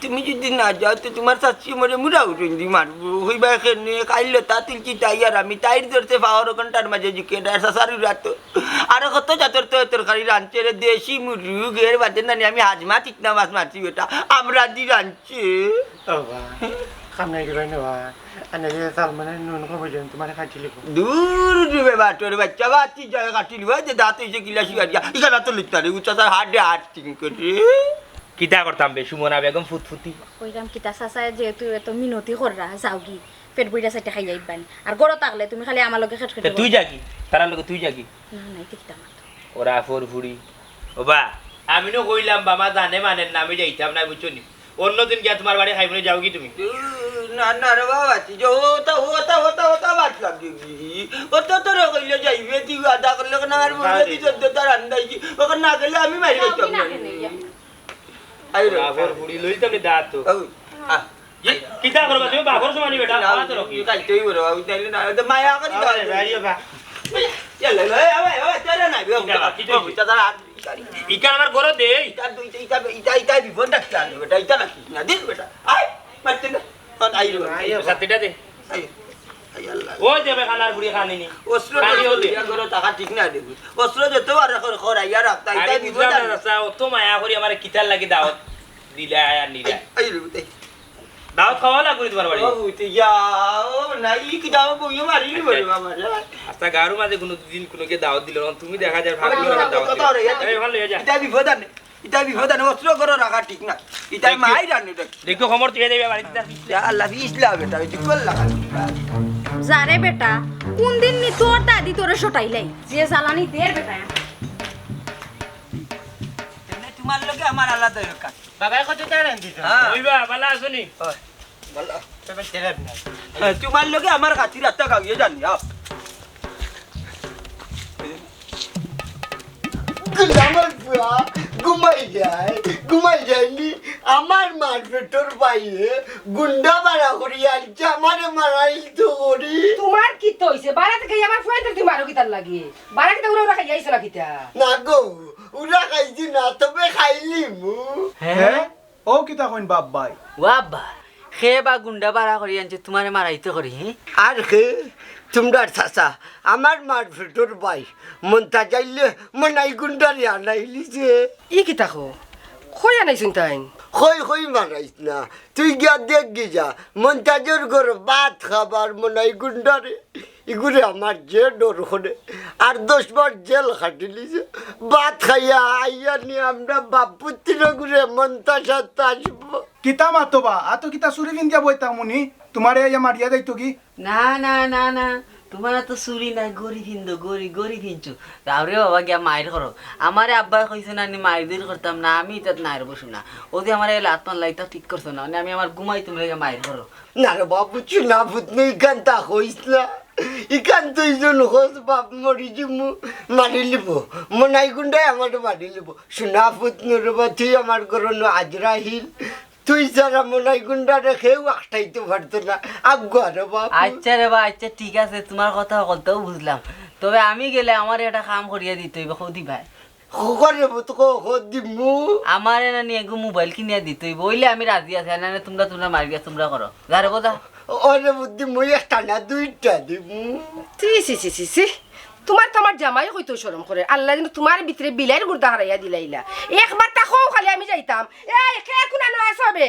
তুমি যদি না যাও তো তোমার চাচি মরে মুড়া উঠুন মারবো হইবা এখানে কাইলে তাতিল চিটাইয়ার আমি তাইর ধরতে পাওয়ার ঘন্টার মাঝে জিকে সাসারি রাত আর কত জাতর তো তরকারি রাঁধছে রে দেশি মুরগের বাদে না আমি হাজমা চিকনা মাছ মারছি বেটা আমরা দি রাঁধছে খামনাই দিবাই না ভাই আনে যে সালমানের নুন কো বুঝেন তোমার খাইছি লিখো দূর দিবে বাটোর বাচ্চা বাতি যায় কাটিল ভাই যে দাঁত হইছে গিলাসি গাড়িয়া ইখানা তো লিখতে রে উচ্চা তার হাড়ে হার্টিং করে কিতা করতাম বে সুমনা বেগম ফুটফুটি কইরাম কিতা চাচা যেহেতু এত মিনতি কররা যাওগি পেট বইরা সাইতে খাই যাইবানি আর গড় থাকলে তুমি খালি আমার লগে খেট খেট তুই যাকি তার লগে তুই যাকি না নাই কিতা মাত ওরা ফোর ফুড়ি ও বা আমি নো কইলাম বাবা জানে মানেন না আমি যাইতাম না বুঝছনি অন্যদিন গিয়া তোমার বাড়ি খাইবনে যাও কি তুমি না না রে বাবা যে ওটা বাত লাগি ওটা তো রে কইলে যাইবে তুই আদা করলে না আর বলে দি তো তার আন্দাই ওখান না গেলে আমি মারি যাইতাম না আই রে ফোর ফুড়ি লইতাম নি দাঁত তো কিতা করবা তুমি বাবর সমানি বেটা আ তো রকি কাইতেই বড় আই তাইলে না মায়া করি আরে বা ইয়ালে আয় তোরা নাই বিও তারা ইটা আমার ঘরে দে ইটা বিপদ ডাক্তার আনবে বেটা ইটা রাখিস না দিস বেটা আয় মারতে না আই রে সাথীটা দে আই আই আল্লাহ ও দেবে খানার বুড়ি খানিনি অস্ত্র দিয়া ঘরে টাকা ঠিক না দেব অস্ত্র যেতে আর খরাইয়া রাখতা ইটা বিপদ না ও তো মায়া করি আমার কিতার লাগি দাওয়াত দিলে আর নিলা আই রে দাওয়াত খাওয়া লাগবে তোমার বাড়ি ও তুই যাও না ই কি দাও বইও মারিনি বলে বাবা আচ্ছা গারু মাঝে কোনো দিন কোনো কে দাওয়াত দিল তুমি দেখা যায় ভাগ করে দাওয়াত এই ভালো হয়ে যা এটা বিপদ না অস্ত্র করে রাখা ঠিক না এটা মাই রানি দেখো খবর তুই দেবে বাড়িতে যা আল্লাহ বিসলা বেটা ওই কল লাগা যারে বেটা কোন দিন নি তোর দাদি তোরে শটাইলাই যে জ্বালানি দের বেটা তোমার লগে আমার আলাদা কাজ বাবাই কত টাকা দিছ ওইবা ভালো আছনি তোমার লগে আমার খাতির একটা কাগিয়ে জানি আমার বুয়া ঘুমাই যায়নি আমার মার পেটর বাইরে গুন্ডা মারা করি আনছে আমারে মারাইল তো করি তোমার কি তো হইছে বাড়াতে খাই আমার ফুয়াই তুমি মারো কিতার লাগি বাড়াতে উড়া খাই যাইছ না কিতা না গো উড়া খাইছি না তবে খাইলি মু হ্যাঁ ও কিতা কইন বাপ ভাই বাবা খে বা গুন্ডা বাড়া করি আনছে তোমারে মারাইতে করি আর কে তোমরা চাচা আমার মার পেটর বাই মনটা যাইলে মনাই গুন্ডারে আনাইলি যে ই কিতা কো কই আনাইছুন তাই কই মারাইস না তুই গিয়া দেখ গে যা মন্তাজের ঘর ভাত খাবার মনাই গুন্ডারে এগুলো আমার যে ডর করে আর 10 বার জেল খাটিলি যে ভাত খাইয়া আইয়া নিয়ে আমরা বাপুত্র ঘুরে মন্তাসার আসবো কিতা মাতবা আতো কিতা সুরি কিন বইতা মুনি তোমারে ইয়া মারিয়া যাইতো কি না না না না তোমার তো চুরি নাই গরি ফিন্দো গরি ফিনছো তাহলে বাবা গিয়া মায়ের করো আমারে আব্বা কইছে না মায়ের দিল করতাম না আমি তাত নাইর বসু না ওদি আমার লাতন লাইতা ঠিক করছো না আমি আমার ঘুমাই তোমরা গিয়া মায়ের করো না রে বাবু চুনা ভূত নেই কান তা হইস না ইকান তুই জন হোস বাপ মরি জিমু মারি লিব মনাই গুন্ডাই আমার মারি লিব সোনা ভূত নরবা তুই আমার করনো আজরাহিল তুই যারা মনাই গুন্ডা রেখেও আটাইতে পারতো না আজ্ঞা রে বাপ আচ্ছা রে বা আচ্ছা ঠিক আছে তোমার কথা বলতেও বুঝলাম তবে আমি গেলে আমার একটা কাম করিয়া দিতে হইব কৌদি ভাই করে তো দিমু আমার না নিয়ে মোবাইল কিনিয়া দিতে হইব বইলে আমি রাজি আছি না তোমরা মারিয়া তোমরা করো যারে কথা ওরে বুদ্ধি মই একটা না দুইটা দিমু সি তোমার তো আমার জামাই হইতো শরম করে আল্লাহ যেন তোমার ভিতরে বিলাইয়ের গুর্দা হারাইয়া দিলাইলা একবার তাকো খালি আমি যাইতাম এই কে কোন না আসবে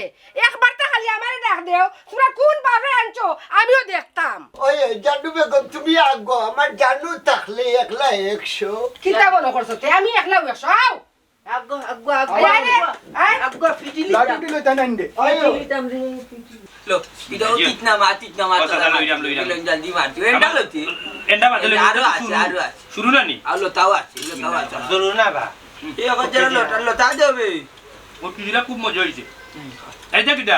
একবার তা খালি আমারে দেখ দেও তোমরা কোন ভাবে আনছো আমিও দেখতাম ওই জানু বেগম তুমি আগে আমার জানু থাকলে একলা 100 কিতা মনে করছো তে আমি একলা 100 আও আগ্গো ফিটিলি লাগি দিলে তাই নাই দে ফিটিলিতাম রে লো ইদাও তিতনা মা জলদি মারতি এন্ডা লতি এন্ডা বাদলে আরো আছে শুরু না নি আলো তাও আছে শুরু না বা এ গজরা লতা যাবে ও কিরা খুব মজা হইছে এই যে কিটা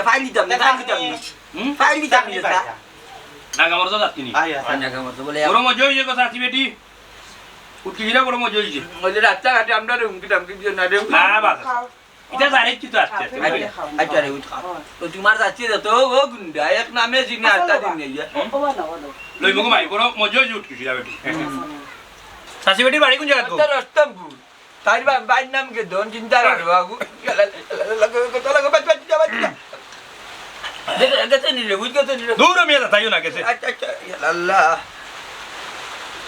ফাইল দিতাম না গামর তো যাচ্ছি নি বড় মজা হইছে কথা আছি বেটি উঠিরা বড় মজা হইছে ওই রাস্তা ঘাটে আমরা রুম কিটাম কি না রে না বাস এটা জানি কি তো আসছে আচ্ছা রে উঠা তো তোমার যাচ্ছে তো ও গুন্ডা এক নামে জিনে আটা দিন নেই লই মগো মাই বড় মজা হইছে উঠিরা বেটি সাসি বেটি বাড়ি কোন জায়গা গো রস্তমপুর তাই বাইর নাম কে দন চিন্তা করো বাবু লাগো বাচ্চা গেছে নি রে বুঝতে নি রে দূর মিয়া যাইও না গেছে আচ্ছা আল্লাহ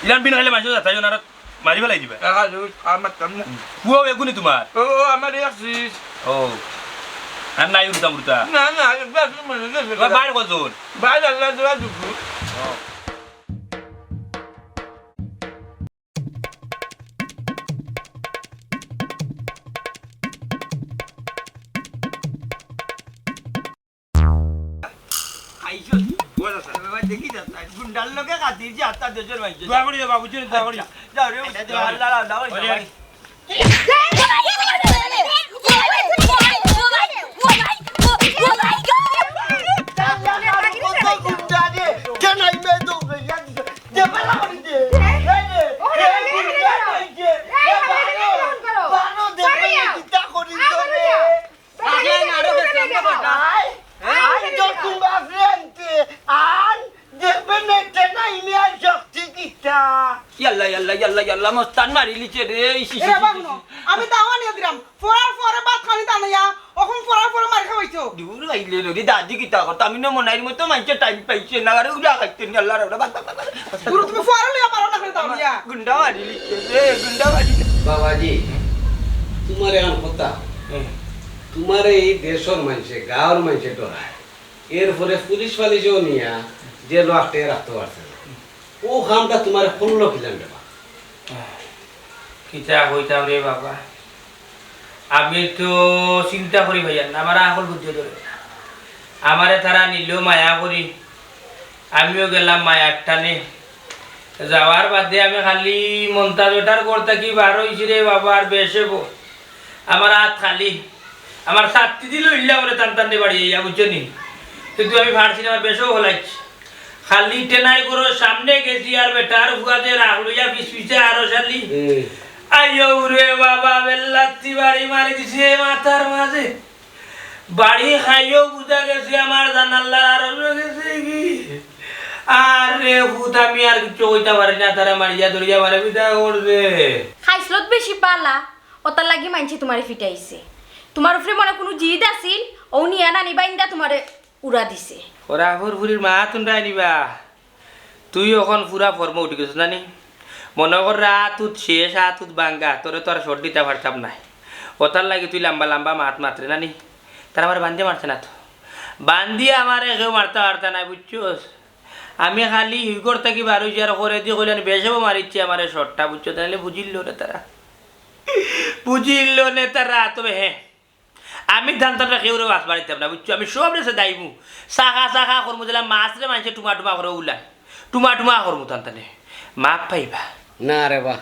ইলান বিন হইলে মাইছো যাইও না মারি ফেলাই দিবা আমার সামনে পুয়ো এগুনি তোমার ও আমার একসিস ও আর নাই উড়তা উড়তা না বাস মনে গেছে বাইরে কজন বাইরে আল্লাহ দোয়া দুকু দেখি যাতা গুন্ডার লগে খাতির যে আত্মা দেশের ভাই দোয়া করি বাবু জি দোয়া করি যাও রে আল্লাহ দাও ইয়াল্লা মস্তান মারি লিচে রে এ বাবু আমি দাওয়া নিয়ে দিলাম ফরার পরে ভাত খানি তা না এখন ফরার পরে মার খাইছো দূর আইলে রে দাদি কিতা কথা আমি না মনাইর মতো মাইছে টাইম পাইছে না রে উড়া খাইতে নি আল্লাহ রে বাত পুরো তুমি ফরার লিয়া পারো না খালি দাও ইয়া গুন্ডা মারি লিচে রে গুন্ডা মারি বাবাজি তোমার এখন কথা তোমার এই দেশের মানুষে গাঁৱৰ মানুষে ডরায় এরপরে পুলিশ ফালিশও নিয়া যে লোকটে রাখতে পারছে ও কামটা তোমার করলো কি জানবে কিতা কইতাম রে বাবা আমি তো চিন্তা করি ভাইয়া আমার আকল বুদ্ধি ধরে আমারে তারা নিল মায়া করি আমিও গেলাম মায়ার টানে যাওয়ার বাদে আমি খালি মন্তাজ ওটার করতে কি বার হয়েছি রে বাবা আর বেসে আমার হাত খালি আমার ছাত্রী দিল ইল্লা বলে টান টান বাড়ি ইয়া বুঝছো নি কিন্তু আমি ভাড়ছি আমার বেশও হলাইছি খালি টেনাই করো সামনে গেছি আর বেটার ফুয়াতে রাহুলিয়া পিছ পিছে আরো শালি আইয়ো রে বাবা বেল্লাতি বাড়ি মারি দিছে মাথার মাঝে বাড়ি খাইও বুঝা গেছে আমার জানাল্লার আরো গেছে কি আর রে ভূত আমি আর কিছু কইতে পারি না তারা মারিয়া ধরিয়া মারে বিদা করবে খাইছলত বেশি পালা ওটার লাগি মানছি তোমারে ফিটাইছে তোমার উপরে মনে কোনো জিদ আছিল ও নিয়া নানি বাইন্দা তোমারে উড়া দিছে ওরা ফুরফুরির মা তুন্ডা নিবা তুই এখন পুরা ফর্ম উঠি গেছিস নানি মনে কর রাতুত শেষ হাতুত বাঙ্গা তোরে তো আর শর্ট দিতে পারতাম না ওটার লাগে তুই লম্বা লম্বা মাত মাত্রে নানি তারা আমার বান্ধে মারছে না তো বান্ধিয়ে আমার কেউ মারতে পারতা না বুঝছোস আমি খালি ই করতে কি বার হয়েছি আর করে দিয়ে কইলেন বেশও মারিচ্ছি আমার শর্টটা বুঝছো তাহলে বুঝিল না তারা বুঝিল না তারা তবে হ্যাঁ আমি ধানটা কেউরে মাছ মারিতাম না বুঝছো আমি সব রেসে দাইমু শাখা শাখা করবো দিলাম মাছ রে মানুষে টুমা টুমা করে উলায় টুমা টুমা করবো ধানটানে মাপ পাইবা না রে বা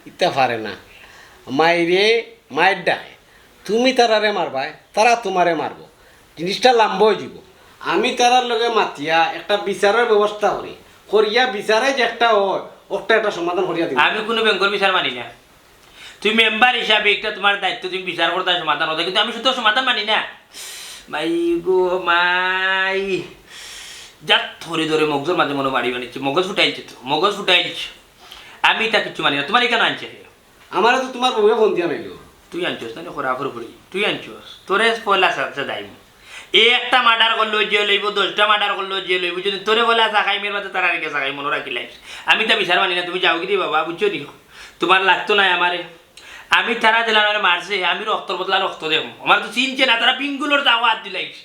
ইতা পারে না মাইরে মায়ের ডাকে তুমি তারারে মারবাই তারা তোমারে মারবো জিনিসটা লাম্ব হয়ে যাব আমি তারার লগে মাতিয়া একটা বিচারের ব্যবস্থা করি করিয়া বিচারে যে একটা হয় ওটা একটা সমাধান করিয়া দিব আমি কোনো বেঙ্গল বিচার মানি না তুমি মেম্বার হিসাবে একটা তোমার দায়িত্ব তুমি বিচার করতে সমাধান হতে কিন্তু আমি শুধু সমাধান মানি না মাই গো মাই যাক ধরে ধরে মগজের মাঝে মনে বাড়ি বানিয়েছে মগজ ফুটাইছে তো মগজ ফুটাইছে আমি তা কিছু মানি না তোমার কেন আনছে আমার তো তোমার বউয়ে ফোন দিয়া নাইলো তুই আনছোস না খরা ফুরফুরি তুই আনছোস তোরে পয়লা সাথে দাইনি এই একটা মার্ডার করলো যে লইব 10টা মার্ডার করলো যে লইব যদি তোরে বলে চাখাই মেয়ের মাঝে তারা রেখে চাখাই মনে রাখি লাইস আমি তা বিচার মানি না তুমি যাও কি বাবা বুঝছো নি তোমার লাগতো না আমারে আমি তারা দিলাম মারছে আমি রক্তর বদলা রক্ত দেব আমার তো চিনছে না তারা বিঙ্গুলোর দাও হাত দিলাইস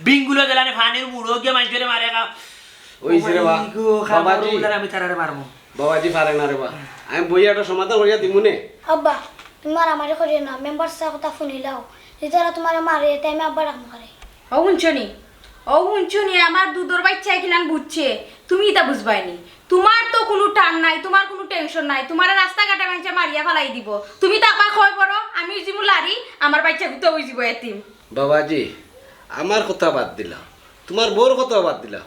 বিঙ্গুলো দিলানে ফানের মুড়ো গিয়ে মানুষের মারে ওই যে রে বাবাজি আমি তারারে মারবো বাবাজি পারে না রে বা আমি বইয়া একটা সমাধান করিয়া দিমুনে আব্বা তোমার আমারে করিয়ে না মেম্বার সাহেব কথা শুনিলাও যেটা তোমার মারে তাই আমি আব্বা ডাক মারে ও হুঞ্চনি আমার দুধর বাচ্চা কিলান বুঝছে তুমি এটা বুঝবাইনি তোমার তো কোনো টান নাই তোমার কোনো টেনশন নাই তোমার রাস্তাঘাটে মানুষে মারিয়া ফেলাই দিব তুমি তো আবার কয় বড় আমি জিমু লারি আমার বাচ্চা গুতো বুঝিব এতিম বাবাজি আমার কথা বাদ দিলা তোমার বউর কথা বাদ দিলা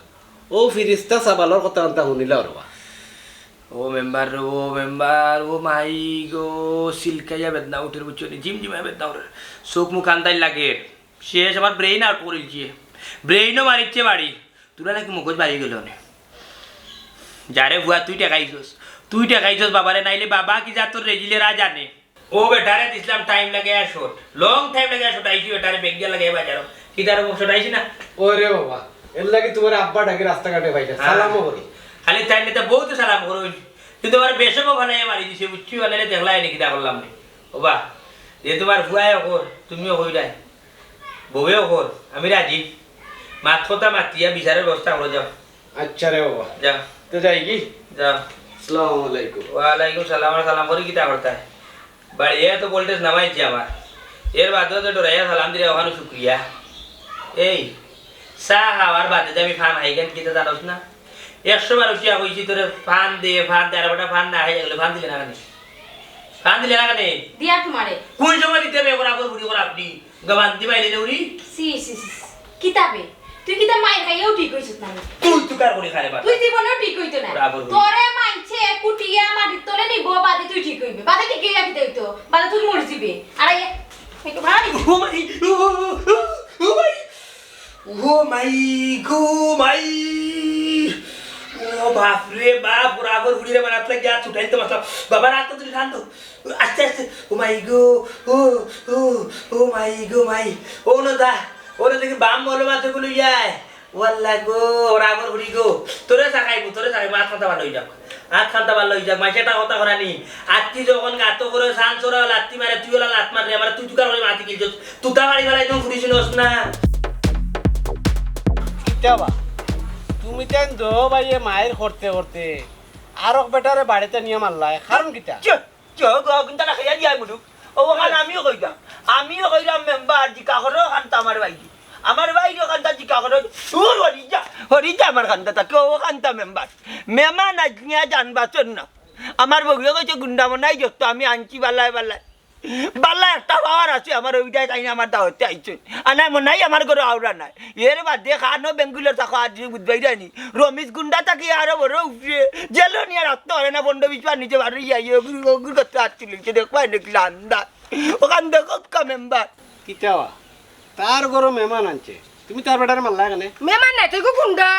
ও ফিরিস্তা সাবালর কথা আনতা শুনিলা রবা ও মেম্বার ও মাই গো সিলকাইয়া বেদনা উঠে বুঝছো ঝিমঝিমায় বেদনা উঠে চোখ মুখ আন্দাই লাগে শেষ আমার ব্রেইন আউট করেছে ব্রেইনও মারিচ্ছে বাড়ি তোরা নাকি মগজ বাড়ি গেল না যারে ভুয়া তুই টেকাইছস বাবারে নাইলে বাবা কি যা তোর রেজিলেরা জানে ও বেটারে দিছিলাম টাইম লাগে শট লং টাইম লাগে শট আইছি বেটারে বেগ দিয়া লাগে বাজারো কি তার শট আইছি না ওরে বাবা এর লাগি তোমার আব্বা ডাকে রাস্তাঘাটে ভাইটা সালামও করি খালি তাই নেতা বহুত সালাম করো কিন্তু আমার বেশকও ভালাই মারি দিছে বুঝছি বানাইলে দেখলাই নাকি তা করলাম না ও বা এ তোমার ভুয়াও কর তুমিও হই যায় বউয়েও কর আমি রাজি মাত কথা মাতিয়া বিচারের ব্যবস্থা করে যাও আচ্ছা রে বাবা যাও তো যাই কি যাও আসসালামু আলাইকুম ওয়ালাইকুম সালাম সালাম করি কিতা করতে বাড়ি এ তো ভোল্টেজ নামাইছি আমার এর বাদেও তো ডরাইয়া সালাম দিলে ওখানে শুক্রিয়া এই চাহ খাওয়ার বাদে যে আমি ফান হাইগেন কিতা জানোস না 100 বার উঠিয়া কইছি তোরে ফান দে আর বেটা ফান না হাই গেলে ফান দিলে না কেন দিয়া তোমারে কোন সময় দিতে হবে বরাবর বুড়ি করে আপনি গবান দিবাইলে না উনি সি কিতাবে তুই কিতা মাই খাইও ঠিক হইছিস না তুই তুকার করে খারে বা তুই জীবনেও ঠিক হইতো না তোরে মাইছে কুটিয়া মাটি তোরে নিব বাদে তুই ঠিক হইবে বাদে ঠিক হইয়া কি হইতো বাদে তুই মরে যাবে আর এই একটু ভাই ও মাই ও বাপ রে বাপ বরাবর বুড়ি রে মারাত লাগে যা ছুটাইতে মাসা বাবা রাত তুই ঠান্ডা আস্তে আস্তে ও মাই ও না দা ওরে দেখি বাম বলে মাথা গুলো যায় ওয়াল্লাহ গো বরাবর বুড়ি গো তোরে সাকাইব আট খান্তা ভালো হয়ে যাক মাইসেটা কথা করানি আত্মি যখন গাত করে সান চোরা লাত্তি মারে তুই ওলা লাত মারে আমার তুই তুকার করে মাতি গেছিস তুতা বাড়ি বেলায় তুমি ফুরিছিস না কিতাবা তুমি তেন দো ভাই মায়ের করতে করতে আর বেটারে বাড়িতে নিয়ে মারলাই কারণ কিতা কিন্তু না খাইয়া দিয়া মুলুক ওখান আমিও কইরাম মেম্বার জিকা করে খান্তা আমার বাইরে খান্তা জিকা করে হরিজা আমার খান্তা তাকে ও খান্তা মেহমান আজ নিয়ে জানবাচন না আমার বউয়ে কইছে গুন্ডা মনাই যত আমি আনছি বালাই বাল্লা একটা পাওয়ার আছে আমার ওইটাই তাই আমার দাওয়াতে আইছে আর নাই মনে নাই আমার ঘরে আওরা নাই এর বাদে খানো বেঙ্গুলোর থাকো আজ বুঝবাই জানি রমেশ গুন্ডা থাকি আরো বড় উঠে জেলো নিয়ে রাখতে পারে না বন্ড বিছবার নিচে বাড়ি যাই ওগুলো করতে আসছিল দেখবাই দেখলে আন্দা ওখান দেখো মেম্বার কিতাবা তার গরো মেহমান আনছে তুমি তার বেটার মারলা কেনে মেমান নাই তুই গুন্ডা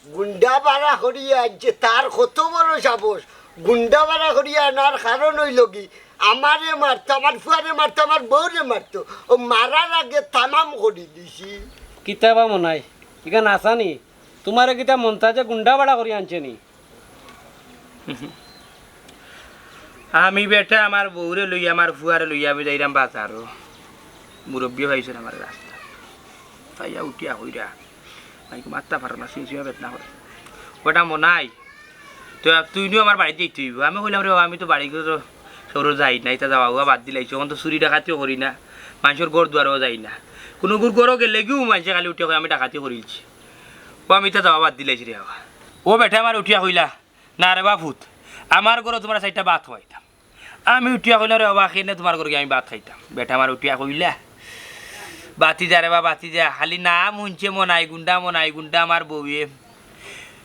গুন্ডা বাড়া করিয়া আনছে তার কত বড় সাহস গুন্ডা বাড়া করিয়া আনার কারণ হইল কি আমারে মারতো আমার ফুয়ারে মারতো আমার বউরে মারতো ও মারার আগে তামাম করে দিছি কিতাবা মনাই ইখান আসানি তোমারে কিতা মনতা যে গুন্ডা বাড়া করি আনছে নি আমি বেটা আমার বউরে লইয়া আমার ফুয়ারে লইয়া আমি যাইরাম বাজারও মুরব্বী ভাইছেন আমার রাস্তা তাইয়া উঠিয়া হইরা ভাইকে মাত্রা পারো না সিনসিয়া বেতনা করে ওটা মনাই তো তুইও আমার বাড়িতে যেতে হইব আমি কইলাম রে আমি তো বাড়ি করে সৌর যাই না এটা যাওয়া হুয়া বাদ দিলাইছো এখন তো চুরি ডাকাতিও করি না মানুষের ঘর দুয়ারও যাই না কোনো গুড় গরও গেলে গিয়েও মানুষে খালি উঠিয়া আমি ডাকাতি করিলছি ও আমি তো যাওয়া বাদ দিলাইছি রে বাবা ও বেটা আমার উঠিয়া কইলা না রে বা ভূত আমার ঘরে তোমার চারটা ভাত খাইতাম আমি উঠিয়া কইলা রে বাবা খেয়ে তোমার ঘরে আমি ভাত খাইতাম বেটা আমার উঠিয়া কইলা বাতি যা রে বা বাতি যা খালি নাম শুনছে মনাই গুন্ডা আমার বউয়ে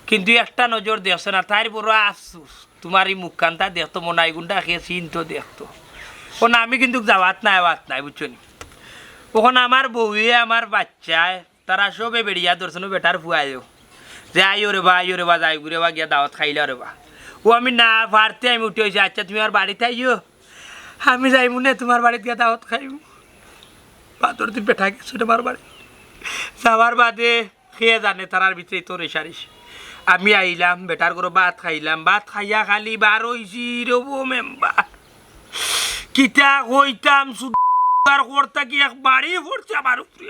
কিন্তু একটা নজর দেখছো না তার বড় আফসুস তোমার এই মুখখানটা দেখতো মনাই গুন্ডা খেয়ে চিনতো দেখতো ও না আমি কিন্তু যাওয়াত নাই বুঝছো নি ওখানে আমার বউয়ে আমার বাচ্চায় তারা সবে বেড়িয়া ধরছো বেটার ফুয়াইও যে আইও রে বা যাই ঘুরে বা গিয়া দাওয়াত খাইলে রে বা ও আমি না পারতে আমি উঠে হয়েছি আচ্ছা তুমি আর বাড়িতে আইও আমি যাই মনে তোমার বাড়িতে গিয়া দাওয়াত খাইব পাথর তুই বেটা গেছো আমার বাড়ি যাওয়ার বাদে খেয়ে জানে তারার ভিতরে তোর রেশারিস আমি আইলাম বেটার করে ভাত খাইলাম ভাত খাইয়া খালি বার হইছি রবো মেম্বার কিতা কইতাম সুদার করতা কি এক বাড়ি পড়ছে আমার উপরে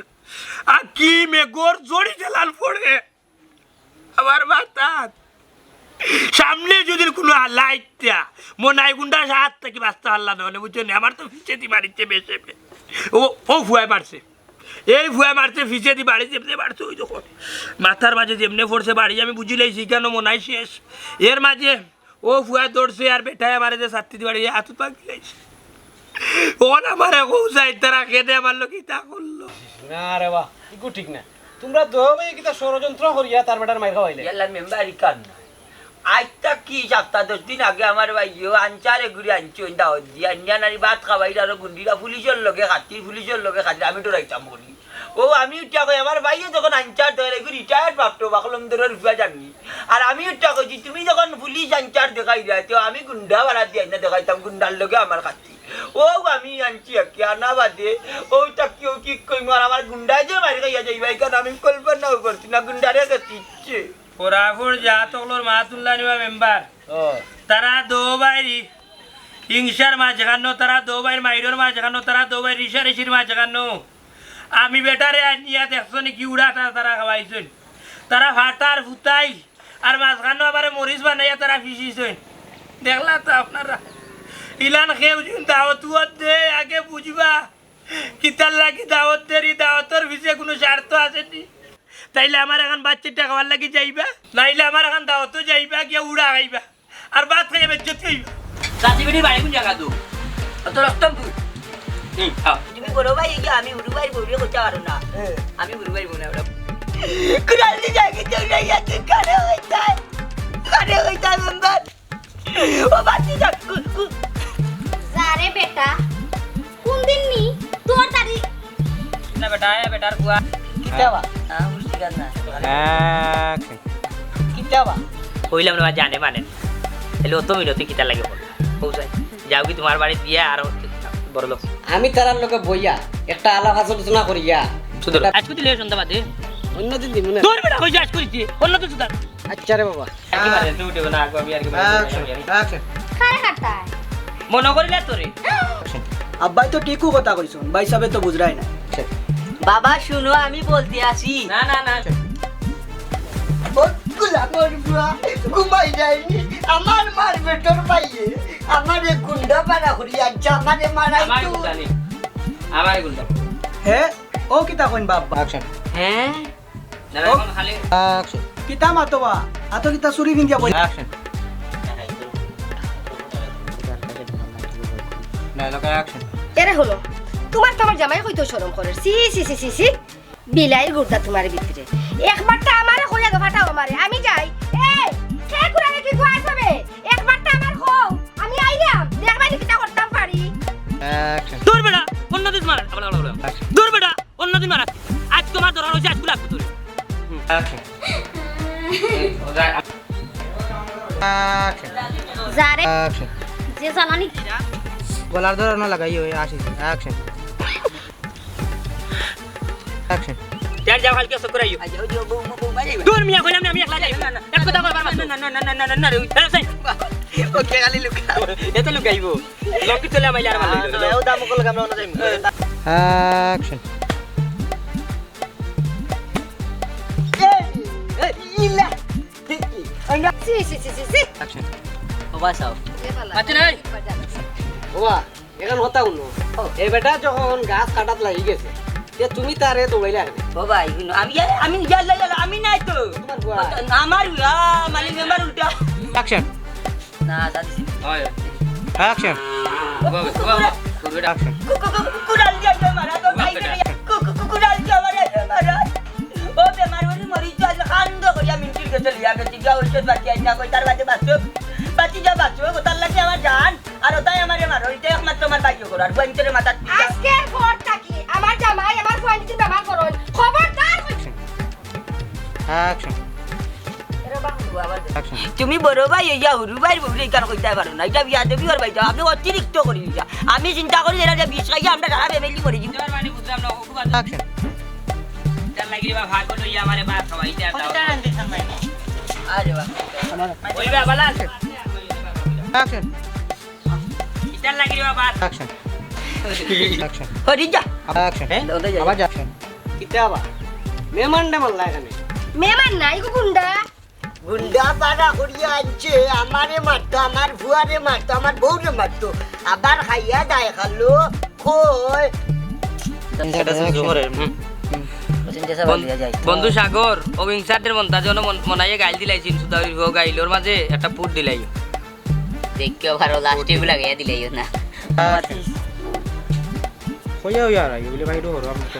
আর কি মেঘর জড়ি ঠেলাল পড়ে আমার বাতাত সামনে যদি কোনো লাইটটা মনাই গুন্ডা হাত থেকে বাঁচতে পারলাম না বুঝছো না আমার তো ফিচেতি মারিচ্ছে বেশে ও ফুয়ায় মারছে এই ফুয়া মারছে ফিচে দি বাড়ি যেমনি মারছে ওই যখন মাথার মাঝে যেমনি পড়ছে বাড়ি আমি বুঝি লাইছি কেন মনাই শেষ এর মাঝে ও ফুয়া দৌড়ছে আর বেটায় আমার যে সাত্তি বাড়ি হাত পাকি লাইছে ওন আমার কৌসাই তারা খেতে আমার লোক তা করলো না রে বা ইগু ঠিক না তোমরা দোবে কিতা ষড়যন্ত্র করিয়া তার বেটার মাইর খাওয়াইলে ইয়াল্লা মেম্বার ইকান না আজটা কি 7-10 দিন আগে আমার ভাইও আনচারে ঘুরে আনছি ওই দাওয়াত দিয়ে আনিয়া নারী ভাত খাওয়াই আর গুন্ডিরা পুলিশের লগে খাতি আমি ডরাইতাম বলি ও আমি উঠা কই আমার ভাইও যখন আনচার ধরে রিটায়ার্ড প্রাপ্ত বাকলম ধরে রুপা জানি আর আমি উঠা কইছি তুমি যখন পুলিশ আনচার দেখাই যায় তো আমি গুন্ডা বাড়া দিয়ে না দেখাইতাম গুন্ডার লগে আমার খাতি ও আমি আনছি কি আনা বাদে ওইটা কেউ কি কই আমার গুন্ডায় যে মারি খাইয়া যাইবা কারণ আমি কল্পনাও করছি না গুন্ডারে গতিচ্ছে কোরাপুর যা তকলোর মাহাতুল্লাহ নিবা মেম্বার তারা দো বাইরি হিংসার মাছ জাগানো তারা দো বাইর মাইরর মাছ জাগানো তারা দো বাইর ঋষার মাছ জাগানো আমি বেটারে আনিয়া দেখছো নাকি উড়াটা তারা খাওয়াইছেন তারা ফাটার ফুটাই আর মাছ খানো আবার মরিচ বানাইয়া তারা ফিসিছেন দেখলা তো আপনারা ইলান খেয়ে দাওয়াত দে আগে বুঝবা কিতার লাগি দাওয়াত দেরি দাওয়াতর পিছিয়ে কোনো স্বার্থ আসেনি তাইলে আমার এখন বাচ্চাটা খাওয়ার লাগি যাইবা নাইলে আমার এখন দাওয়াতও যাইবা গিয়া উড়া খাইবা আর ভাত খাইয়া বেজ্জত খাইবা রাজীবের বাড়ি কোন জায়গা তো তো রক্তমপুর তুমি বড় ভাই কি আমি উড়ুবাই বউরে করতে পারো না আমি উড়ুবাই বউ না কুরালি জায়গা তো রাইয়া তুই কারে হইতাই মেম্বার ও বাচ্চা যা যারে বেটা কোন দিন নি তোর তারিখ না বেটার বুয়া কিতাবা বুঝছি না কিতাবা কইলাম না জানে মানে এলো তো মিনতি কিতা লাগে বল পৌঁছাই যাও কি তোমার বাড়ি দিয়া আর বড় লোক আমি তারার লোকে বইয়া একটা আলাপ আলোচনা করিয়া সুদর আজকে দিলে সন্ধ্যা বাদে অন্যদিন দিমু না তোর বেটা কইছে আজ করিছি অন্য তো সুদর আচ্ছা রে বাবা কি মানে তুই উঠে না আমি আর কি কারে কাটায় মনে করিলা তোরে আব্বাই তো ঠিকও কথা কইছুন ভাই সাহেব তো বুঝরাই না বাবা শুনো আমি বলতে আসি না ঘুমাই যায়নি আমার মার বেটর পাইয়ে আমারে গুন্ডা পাড়া করিয়া আনছে আমারে মারাই আমার গুন্ডা হে ও কিতা কইন বাবা অ্যাকশন হ্যাঁ না এখন খালি অ্যাকশন কিতা মাতবা আতো কিতা সুরি ভিন্দিয়া বই অ্যাকশন না লোক অ্যাকশন এরে হলো তোমার তো আমার জামাই হইতো শরম করে সি সি সি সি সি বিলাইয়ের গুর্দা তোমার ভিতরে একবারটা আমারে কইয়া দো ফাটাও আমারে আমি যাই এই কে কুরারে কি গোয়া হবে একবারটা আমার হও আমি আইলাম দেখবা নি কিটা করতাম পারি দূর বেটা অন্যদিন মারা দূর বেটা অন্যদিন মারা আজ তোমার ধরা হয়েছে আজকে লাগবে তোর যারে যে জানানি গলার ধরে লাগাই ওই আসি অ্যাকশন অ্যাকশন যার যাও হালকা সো করাইও দূর মিয়া কইলাম না আমি একলা যাই না এক কথা কইবার না না না না না না রে ওকে খালি লুকাও এত লুকাইবো লকি চলে আমাইলা আর ভালো ও দাম কল কামনা না যাইম অ্যাকশন ইলা সি সি সি সি সি অ্যাকশন ও বাসাও আচ্ছা নাই বাবা এখন কথা শুনো এই বেটা যখন গাছ কাটাত লাগি গেছে তুমি তারে দৌড়াইলে আগে ও ভাই আমি আমি আমি নাই তো আমার মানে মেম্বার উল্টা অ্যাকশন না দাদি হয় অ্যাকশন অ্যাকশন কুকুরাল দিয়ে মারা তো ভাই কুকুরাল দিয়ে মারা ও বেমার হলি মরি যাল খান্দ কইয়া মিন্টির কে চলিয়া গেছি গা ওষুধ বাকি আইনা কই তার বাদে বাঁচি যা বাঁচো তার লাগে আমার জান আর ওটাই আমারে মারো এটা একমাত্র আমার বাইও করার বইন্তরে মাথা আজকে ঘর থাকি আমার জামাই আমার ফোনটির ব্যবহার করুন খবরদার অ্যাকশন তুমি বড় ভাই ইয়া হুরু ভাই বউরে কার কইতে পারো না এটা বিয়া দেবি আর ভাইটা আপনি অতিরিক্ত করি দিছা আমি চিন্তা করি এরা যে বিষ খাইয়া আমরা সারা ফ্যামিলি মরে যাবো তোমার মানে বুঝলাম না খুব অ্যাকশন তার লাগি বা ভাগ হলো ইয়া আমারে বাপ খাওয়াই দেয়া দাও আরে বাহ ওই বা বালা অ্যাকশন ইতার লাগি বা বাপ অ্যাকশন অ্যাকশন হরি যা অ্যাকশন আবার অ্যাকশন কিতা আবার মেহমান ডেমান লাগে না মেমান নাই গো গুন্ডা গুন্ডা পাড়া করিয়া আনছে আমারে মারতো আমার ভুয়ারে মারতো আমার বউরে মারতো আবার খাইয়া দায় খালো কই বন্ধু সাগর অবিংসারদের মন্তা জন মনাইয়ে গাইল দিলাইছিন সুদাউরি গো গাইলোর মাঝে একটা পুট দিলাই দেখো ভালো লাস্টে গুলা গাইয়া দিলাই না কইয়া ইয়ার এগুলি বাইরে হরো আমি তো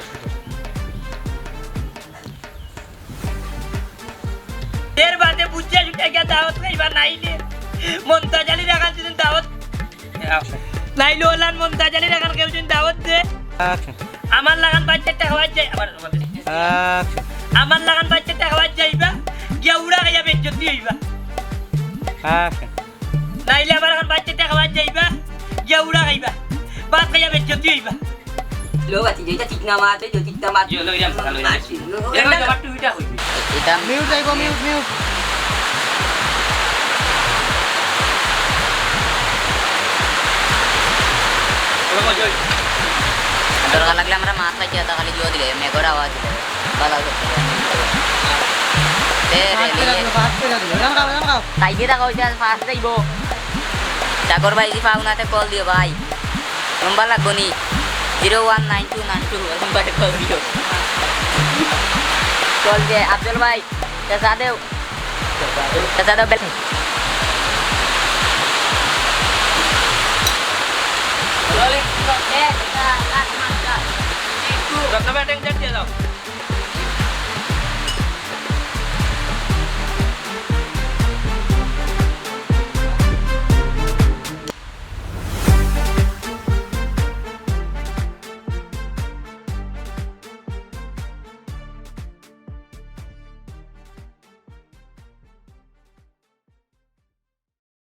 এর বাদে বুঝছে ছুটে গিয়া দাওয়াত খাইবা নাইলে মন্তাজালি রাখান দিন দাওয়াত নাইলে ওলান মন্তাজালি রাখান কেউ দিন দাওয়াত দে অ্যাকশন আমার লাগান বাচ্চাটা খাওয়া যায় অ্যাকশন আমার লাগান বাচ্চাটা খাওয়া যাইবা গিয়া উড়া খাইয়া বেজ্জতি হইবা অ্যাকশন নাইলে আমার এখন বাচ্চাটা খাওয়া যাইবা গিয়া উড়া খাইবা ভাত খাইয়া বেজ্জতি হইবা লো বাতি যেটা ঠিক না মাতে যদি ঠিক না মাতে লই রাম লই রাম এর জবাব টুইটা হইবি এটা মিউট যাইবো মিউট মিউট দরকার লাগলে আমরা মাছ খাইছি তা খালি জুয়া দিলে মেঘর আওয়াজ দিলে বালা তাই দিয়ে দেখা হয়েছে ফার্স্ট যাইব চাকর ভাই যদি পাওনাতে কল দিও ভাই নম্বর লাগবো নি 019292 নম্বরে কল দিও কল দিয়ে আফজল ভাই চেঁচা দেও বেল